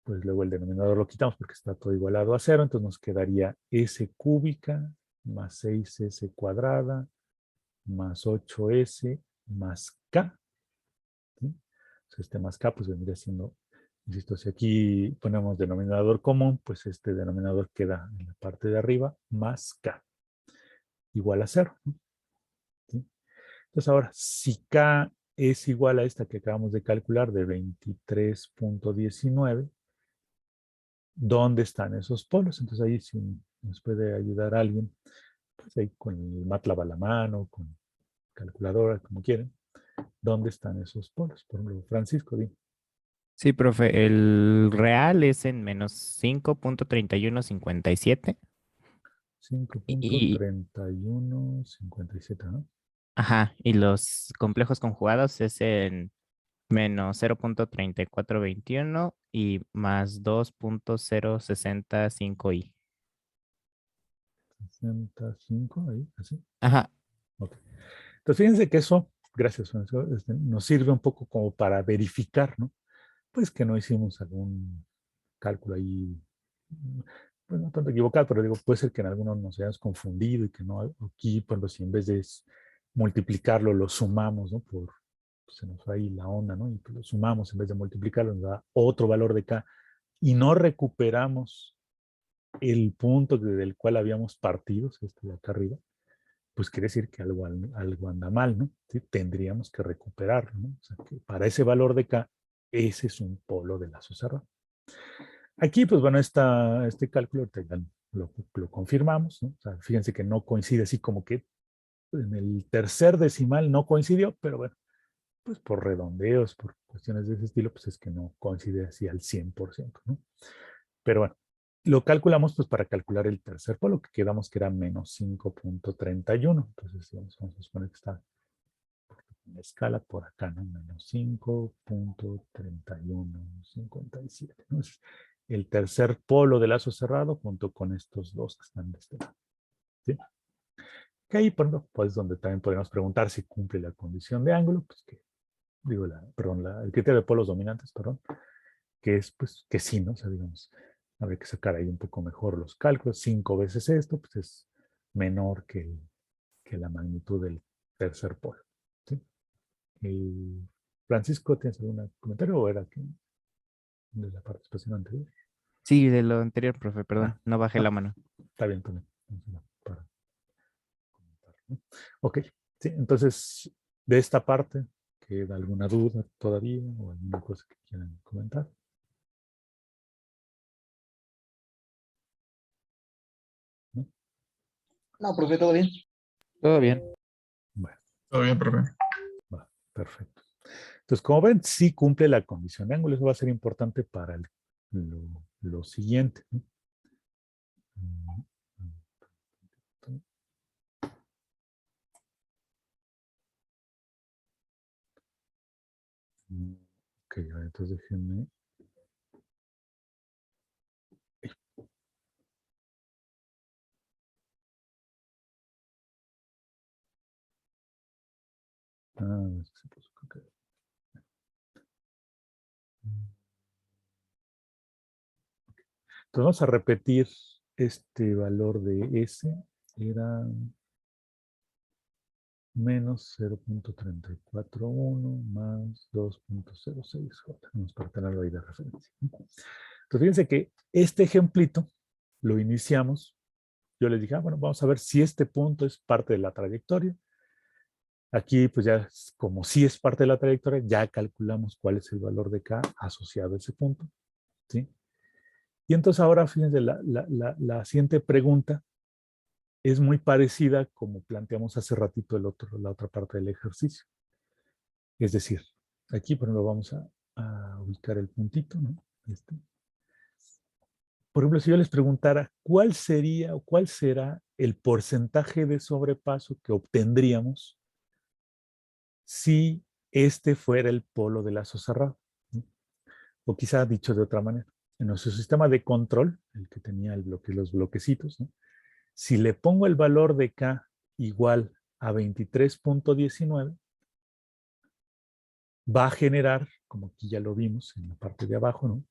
pues luego el denominador lo quitamos porque está todo igualado a 0, entonces nos quedaría S cúbica más 6S cuadrada más 8S más K. ¿Sí? Entonces este más K pues vendría siendo, insisto, si aquí ponemos denominador común, pues este denominador queda en la parte de arriba más K igual a 0. ¿Sí? Entonces ahora, si K es igual a esta que acabamos de calcular de 23.19, ¿dónde están esos polos? Entonces ahí si nos puede ayudar alguien, pues ahí con el MATLAB a la mano, con calculadora, como quieren, ¿Dónde están esos polos? Por ejemplo, Francisco, dime. Sí, profe, el real es en menos 5.3157 y, 5.3157, ¿no? ajá, y los complejos conjugados es en menos 0.3421 y más 2.065i. 65, ahí, así. Ajá. Ok. Entonces, fíjense que eso, gracias, Francisco, nos sirve un poco como para verificar, ¿no? Pues que no hicimos algún cálculo ahí, pues no tanto equivocado, pero digo, puede ser que en algunos nos hayamos confundido y que no, aquí, pues si en vez de multiplicarlo, lo sumamos, ¿no? Pues se nos fue ahí la onda, ¿no? Y pues lo sumamos en vez de multiplicarlo, nos da otro valor de K y no recuperamos el punto del cual habíamos partido, este de acá arriba, pues quiere decir que algo anda mal, ¿no? ¿Sí? Tendríamos que recuperarlo, ¿no? O sea, que para ese valor de K, ese es un polo de lazo cerrado. Aquí, pues bueno, este cálculo lo confirmamos, ¿no? O sea, fíjense que no coincide así como que en el tercer decimal no coincidió, pero bueno, pues por redondeos, por cuestiones de ese estilo, pues es que no coincide así al 100%, ¿no? Pero bueno, lo calculamos pues para calcular el tercer polo, que quedamos que era menos 5.31. Entonces vamos a suponer que está en la escala por acá, ¿no? Menos 5.3157, ¿no? Es el tercer polo de lazo cerrado junto con estos dos que están de este lado. ¿Sí? Que ahí, pues donde también podemos preguntar si cumple la condición de ángulo, pues que, digo, el criterio de polos dominantes, perdón, que es pues que sí, ¿no? O sea, digamos, habría que sacar ahí un poco mejor los cálculos. 5 veces esto, pues es menor que la magnitud del tercer polo. ¿Sí? Francisco, ¿tienes algún comentario o era que de la participación anterior? Sí, de lo anterior, profe, perdón, no bajé la mano. Está bien también. Para comentar, ¿no? Ok, sí, entonces, de esta parte, ¿queda alguna duda todavía o alguna cosa que quieran comentar? ¿No? No, profe, todo bien. Todo bien. Bueno. Todo bien, profe. Va, perfecto. Entonces, como ven, sí cumple la condición de ángulo. Eso va a ser importante para lo siguiente, ¿no? Ok, entonces déjenme. Se puso acá. Entonces vamos a repetir este valor de S. Era menos 0.341 más 2.06J. Vamos para tenerlo ahí de referencia. Entonces fíjense que este ejemplito lo iniciamos. Yo les dije, bueno, vamos a ver si este punto es parte de la trayectoria. Aquí, pues ya, como sí es parte de la trayectoria, ya calculamos cuál es el valor de K asociado a ese punto. ¿Sí? Y entonces ahora, fíjense, la siguiente pregunta es muy parecida como planteamos hace ratito la otra parte del ejercicio. Es decir, aquí, por ejemplo, vamos a ubicar el puntito, ¿no? Por ejemplo, si yo les preguntara cuál sería o cuál será el porcentaje de sobrepaso que obtendríamos si este fuera el polo de lazo cerrado, ¿no? O quizá dicho de otra manera, en nuestro sistema de control, el que tenía los bloquecitos, ¿no? Si le pongo el valor de K igual a 23.19, va a generar, como aquí ya lo vimos en la parte de abajo, ¿no?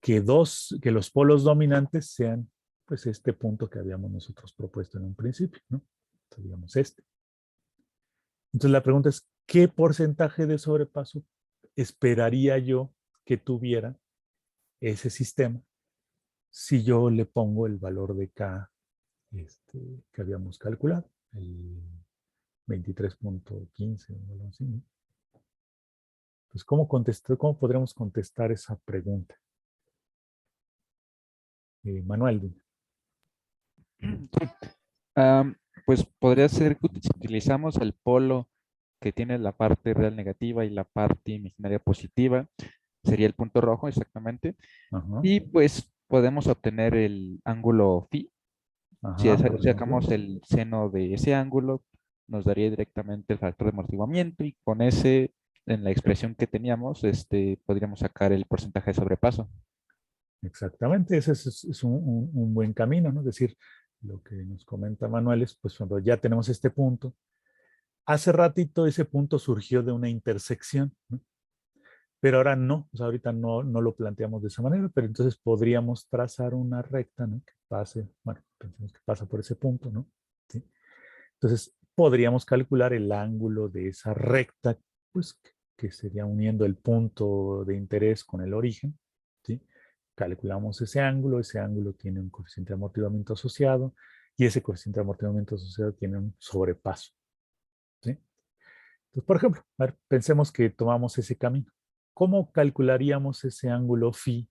Que los polos dominantes sean pues este punto que habíamos nosotros propuesto en un principio, ¿no? Entonces, digamos este. Entonces la pregunta es, ¿qué porcentaje de sobrepaso esperaría yo que tuviera ese sistema si yo le pongo el valor de K que habíamos calculado, el 23.15 o algo así, ¿no? Pues, ¿cómo podríamos contestar esa pregunta? Manuel. Pues podría ser que si utilizamos el polo que tiene la parte real negativa y la parte imaginaria positiva, sería el punto rojo exactamente. Ajá. Y pues podemos obtener el ángulo phi. Si Ajá, por ejemplo. sacamos el seno de ese ángulo, nos daría directamente el factor de amortiguamiento y con ese, en la expresión que teníamos, podríamos sacar el porcentaje de sobrepaso. Exactamente, ese es un buen camino, ¿no? Es decir, lo que nos comenta Manuel es, pues cuando ya tenemos este punto, hace ratito ese punto surgió de una intersección, ¿no? Pero ahora no, o sea, ahorita no lo planteamos de esa manera, pero entonces podríamos trazar una recta, ¿no? Que pase, bueno, pensemos que pasa por ese punto, ¿no? ¿Sí? Entonces, podríamos calcular el ángulo de esa recta, pues, que sería uniendo el punto de interés con el origen, ¿sí? Calculamos ese ángulo tiene un coeficiente de amortiguamiento asociado, y ese coeficiente de amortiguamiento asociado tiene un sobrepaso, ¿sí? Entonces, por ejemplo, a ver, pensemos que tomamos ese camino. ¿Cómo calcularíamos ese ángulo phi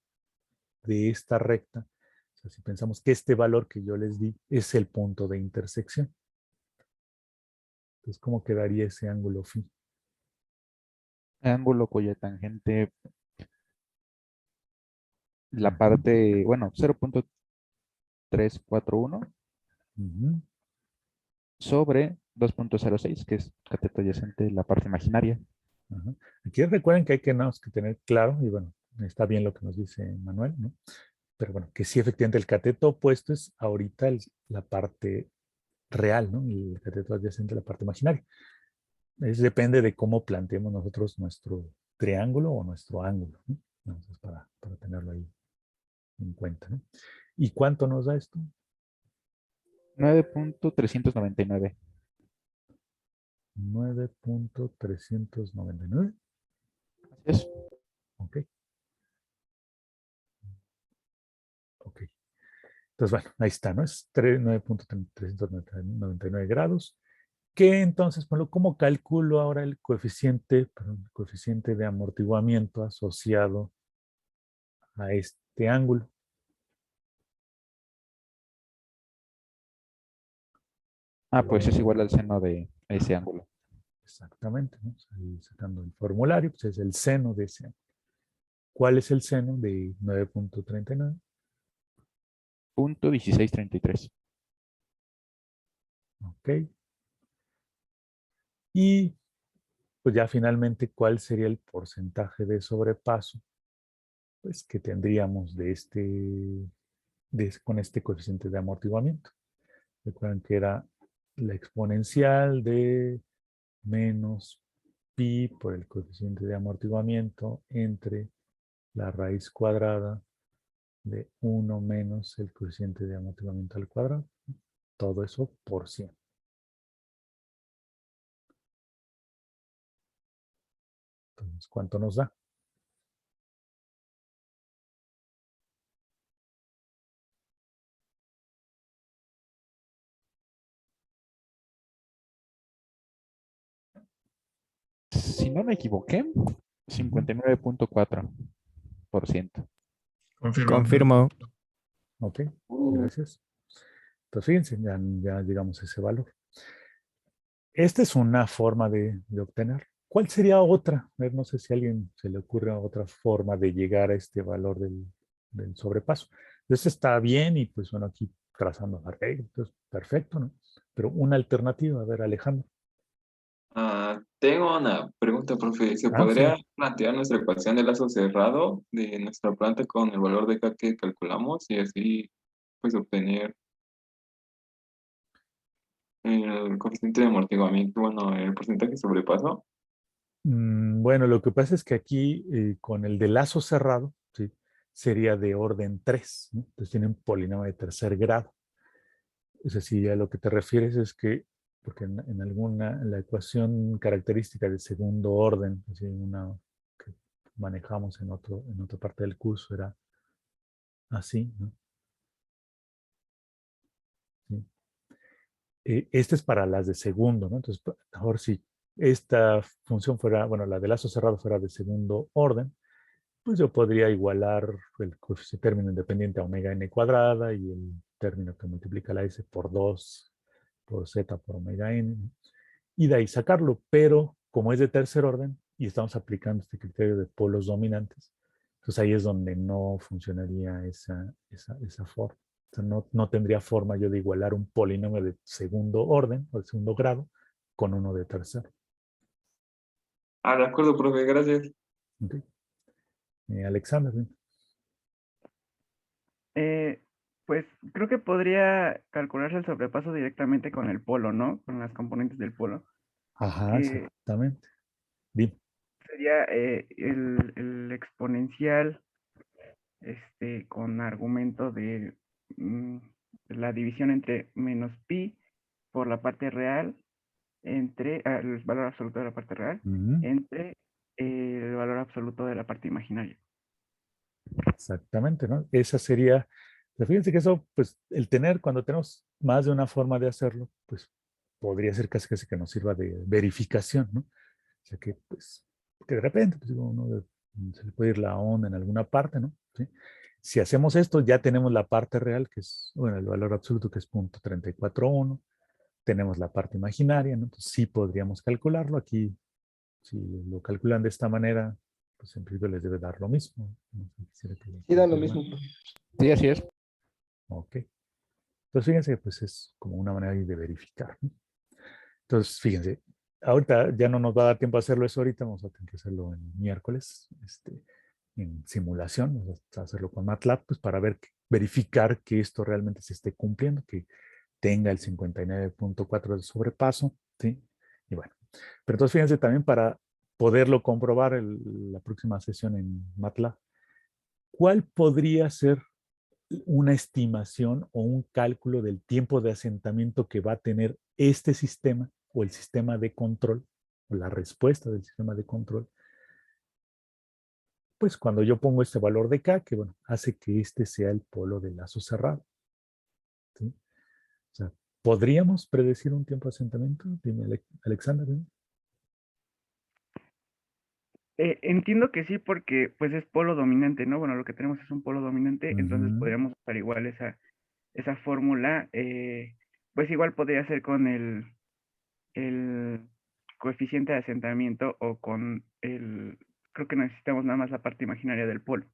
de esta recta? O sea, si pensamos que este valor que yo les di es el punto de intersección. Entonces, ¿cómo quedaría ese ángulo phi? Ángulo cuya tangente, la parte, bueno, 0.341 sobre 2.06, que es cateto adyacente, la parte imaginaria. Ajá. Aquí recuerden que hay que tener claro, y bueno, está bien lo que nos dice Manuel, ¿no? Pero bueno, que sí, efectivamente, el cateto opuesto es ahorita la parte real, ¿no? Y el cateto adyacente la parte imaginaria. Depende de cómo planteemos nosotros nuestro triángulo o nuestro ángulo, ¿no? Entonces, para tenerlo ahí en cuenta, ¿no? ¿Y cuánto nos da esto? 9.399. 9.399. Así es. Ok. Ok. Entonces, bueno, ahí está, ¿no? Es 9.399 grados. Que entonces, bueno, ¿cómo calculo ahora el coeficiente de amortiguamiento asociado a este ángulo? Pues es igual al seno de ese ángulo. Exactamente, ¿no? Ahí sacando el formulario, pues es el seno de ese ángulo. ¿Cuál es el seno de 9.39? Punto 1633. Ok. Y pues ya finalmente, ¿cuál sería el porcentaje de sobrepaso? Pues que tendríamos con este coeficiente de amortiguamiento. Recuerden que era la exponencial de menos pi por el coeficiente de amortiguamiento entre la raíz cuadrada de 1 menos el coeficiente de amortiguamiento al cuadrado. Todo eso por 100. Entonces, ¿cuánto nos da? Si no me equivoqué, 59.4%. Confirmo. Ok, gracias. Entonces, fíjense, ya llegamos a ese valor. Esta es una forma de obtener. ¿Cuál sería otra? A ver, no sé si a alguien se le ocurre otra forma de llegar a este valor del sobrepaso. Entonces está bien y pues bueno, aquí trazando la regla, entonces perfecto, ¿no? Pero una alternativa, a ver, Alejandro. Tengo una pregunta, profe. ¿Se Sí. podría plantear nuestra ecuación de lazo cerrado de nuestra planta con el valor de K que calculamos y así pues obtener el coeficiente de amortiguamiento, bueno, el porcentaje de sobrepaso? Bueno, lo que pasa es que aquí con el de lazo cerrado, ¿sí? Sería de orden 3, ¿no? Entonces tiene un polinomio de tercer grado. Es decir, a lo que te refieres es que, porque en la ecuación característica de segundo orden, así una que manejamos en otra parte del curso, era así, ¿no? ¿Sí? Este es para las de segundo, ¿no? Entonces, mejor si esta función fuera, bueno, la de lazo cerrado fuera de segundo orden, pues yo podría igualar el término independiente a omega n cuadrada y el término que multiplica la s por 2 por z por omega n, ¿no? Y de ahí sacarlo, pero como es de tercer orden y estamos aplicando este criterio de polos dominantes, entonces ahí es donde no funcionaría esa forma. O sea, no tendría forma yo de igualar un polinomio de segundo orden o de segundo grado con uno de tercero. De acuerdo, profe, gracias. Okay. Alexander. Pues creo que podría calcularse el sobrepaso directamente con el polo, ¿no? Con las componentes del polo. Ajá, Que exactamente. Dime. sería el exponencial con argumento de la división entre menos pi por la parte real entre el valor absoluto de la parte real entre el valor absoluto de la parte imaginaria. Exactamente, ¿no? Esa sería, pero fíjense que eso, pues, cuando tenemos más de una forma de hacerlo, pues, podría ser casi que nos sirva de verificación, ¿no? O sea que, pues, que de repente, pues, se le puede ir la onda en alguna parte, ¿no? ¿Sí? Si hacemos esto, ya tenemos la parte real, que es, bueno, el valor absoluto, que es 0.341. Tenemos la parte imaginaria, ¿no? Entonces, sí podríamos calcularlo. Aquí, si lo calculan de esta manera, pues en principio les debe dar lo mismo. No sé, quisiera que Sí, da lo mismo. Sí, así es. Ok. Entonces, fíjense que pues es como una manera de verificar, ¿no? Entonces, fíjense, ahorita ya no nos va a dar tiempo a hacerlo eso ahorita, vamos a tener que hacerlo en miércoles, en simulación, vamos a hacerlo con MATLAB, pues para verificar que esto realmente se esté cumpliendo, que tenga el 59.4 de sobrepaso, ¿sí? Y bueno, pero entonces fíjense también para poderlo comprobar la próxima sesión en MATLAB, ¿cuál podría ser una estimación o un cálculo del tiempo de asentamiento que va a tener este sistema o el sistema de control o la respuesta del sistema de control? Pues cuando yo pongo este valor de K, que bueno, hace que este sea el polo del lazo cerrado, ¿sí? O sea, ¿podríamos predecir un tiempo de asentamiento? Dime, Alexander. ¿Sí? Entiendo que sí, porque pues es polo dominante, ¿no? Bueno, lo que tenemos es un polo dominante, entonces podríamos usar igual esa fórmula. Pues igual podría ser con el coeficiente de asentamiento o con creo que necesitamos nada más la parte imaginaria del polo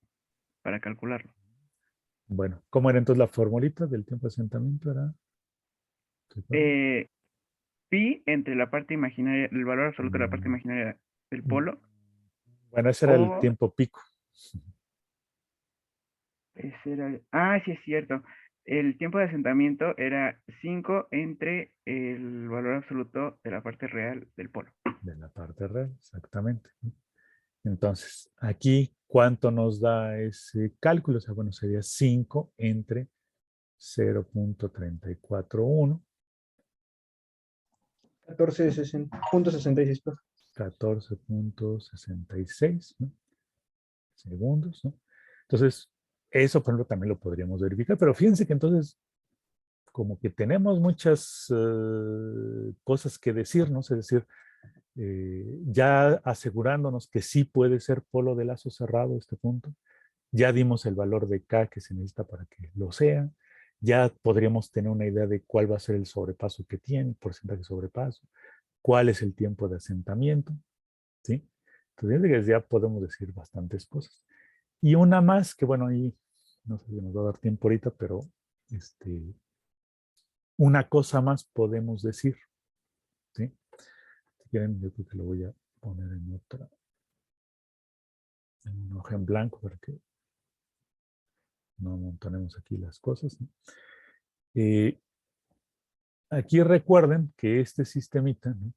para calcularlo. Bueno, ¿cómo era entonces la formulita del tiempo de asentamiento? Era Pi entre la parte imaginaria, el valor absoluto de la parte imaginaria del polo. Bueno, ese era el tiempo pico. Ese era sí es cierto. El tiempo de asentamiento era 5 entre el valor absoluto de la parte real del polo. De la parte real, exactamente. Entonces, aquí, ¿cuánto nos da ese cálculo? O sea, bueno, sería 5 entre 0.341. 14.66. 14.66, ¿no? Segundos, ¿no? Entonces, eso, por ejemplo, también lo podríamos verificar, pero fíjense que entonces, como que tenemos muchas cosas que decirnos, es decir, ya asegurándonos que sí puede ser polo de lazo cerrado este punto, ya dimos el valor de K que se necesita para que lo sea, ya podríamos tener una idea de cuál va a ser el sobrepaso que tiene, porcentaje de sobrepaso, cuál es el tiempo de asentamiento, ¿sí? Entonces ya podemos decir bastantes cosas. Y una más, que bueno, ahí no sé si nos va a dar tiempo ahorita, pero una cosa más podemos decir, ¿sí? Si quieren, yo creo que lo voy a poner en una hoja en blanco para que no amontonemos aquí las cosas, ¿no? Aquí recuerden que este sistemita, ¿no?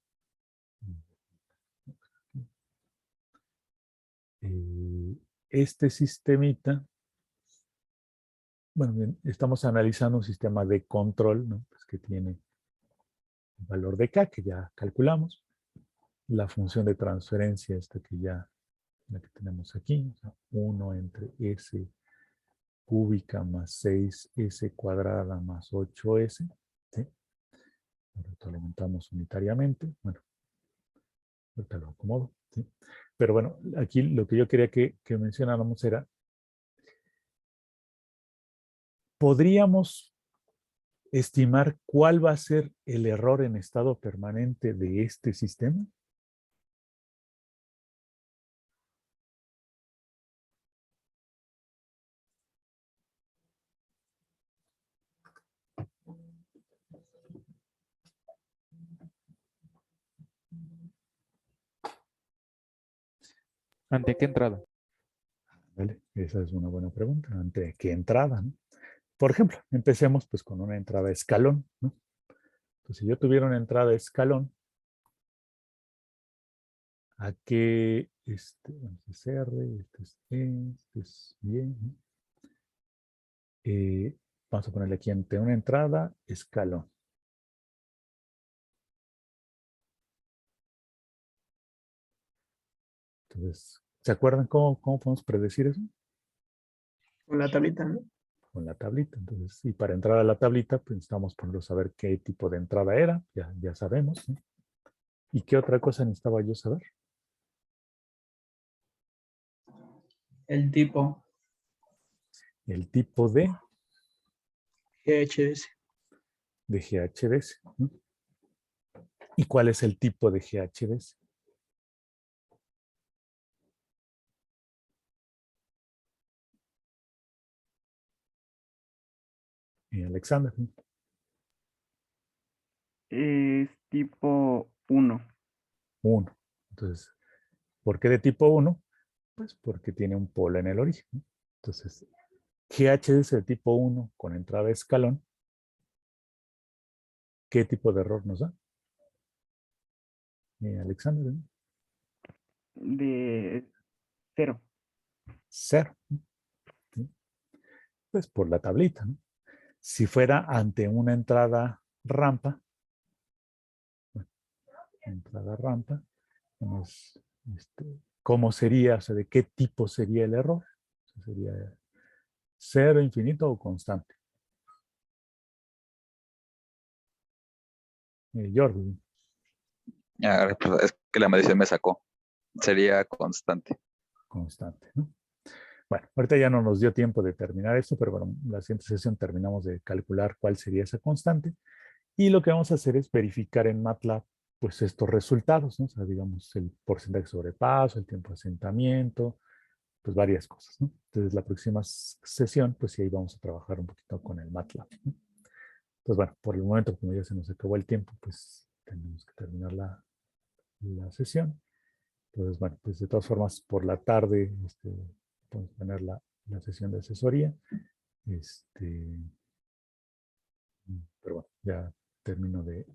Este sistemita, bueno, bien, estamos analizando un sistema de control, ¿no? Pues que tiene el valor de K, que ya calculamos, la función de transferencia esta que ya la que tenemos aquí, o sea, 1 entre S cúbica más 6S cuadrada más 8S, ¿sí? Ahora lo aumentamos unitariamente, bueno, ahorita lo acomodo, ¿sí? Pero bueno, aquí lo que yo quería que mencionáramos era, ¿podríamos estimar cuál va a ser el error en estado permanente de este sistema? ¿Ante qué entrada? ¿Vale? Esa es una buena pregunta. ¿Ante qué entrada? ¿No? Por ejemplo, empecemos pues con una entrada escalón, ¿no? Entonces, si yo tuviera una entrada escalón, ¿a qué? Bueno, este es R, este es E, este es Y, ¿no? Vamos a ponerle aquí ante una entrada escalón. Entonces, ¿se acuerdan cómo podemos predecir eso? Con la tablita, ¿no? Con la tablita. Entonces, y para entrar a la tablita, pues necesitamos ponerlo a saber qué tipo de entrada era, ya sabemos, ¿no? ¿Y qué otra cosa necesitaba yo saber? El tipo. El tipo de GHS. GHDS, ¿no? ¿Y cuál es el tipo de GHDS? Alexander, ¿no? Es tipo 1. 1. Entonces, ¿por qué de tipo 1? Pues porque tiene un polo en el origen, ¿no? Entonces, GHDS de tipo 1 con entrada escalón, ¿qué tipo de error nos da? Alexander, ¿no? De 0. 0. ¿Sí? Pues por la tablita, ¿no? Si fuera ante una entrada rampa, vamos, ¿cómo sería? O sea, ¿de qué tipo sería el error? O sea, ¿sería 0, infinito o constante? Jordi. Pues, es que la medición me sacó. Sería constante. Constante, ¿no? Bueno, ahorita ya no nos dio tiempo de terminar esto, pero bueno, la siguiente sesión terminamos de calcular cuál sería esa constante. Y lo que vamos a hacer es verificar en MATLAB pues estos resultados, ¿no? O sea, digamos, el porcentaje de sobrepaso, el tiempo de asentamiento, pues varias cosas, ¿no? Entonces, la próxima sesión, pues sí, ahí vamos a trabajar un poquito con el MATLAB, ¿no? Entonces, bueno, por el momento, como ya se nos acabó el tiempo, pues tenemos que terminar la sesión. Entonces, bueno, pues de todas formas, por la tarde podemos tener la sesión de asesoría. Pero bueno, ya termino de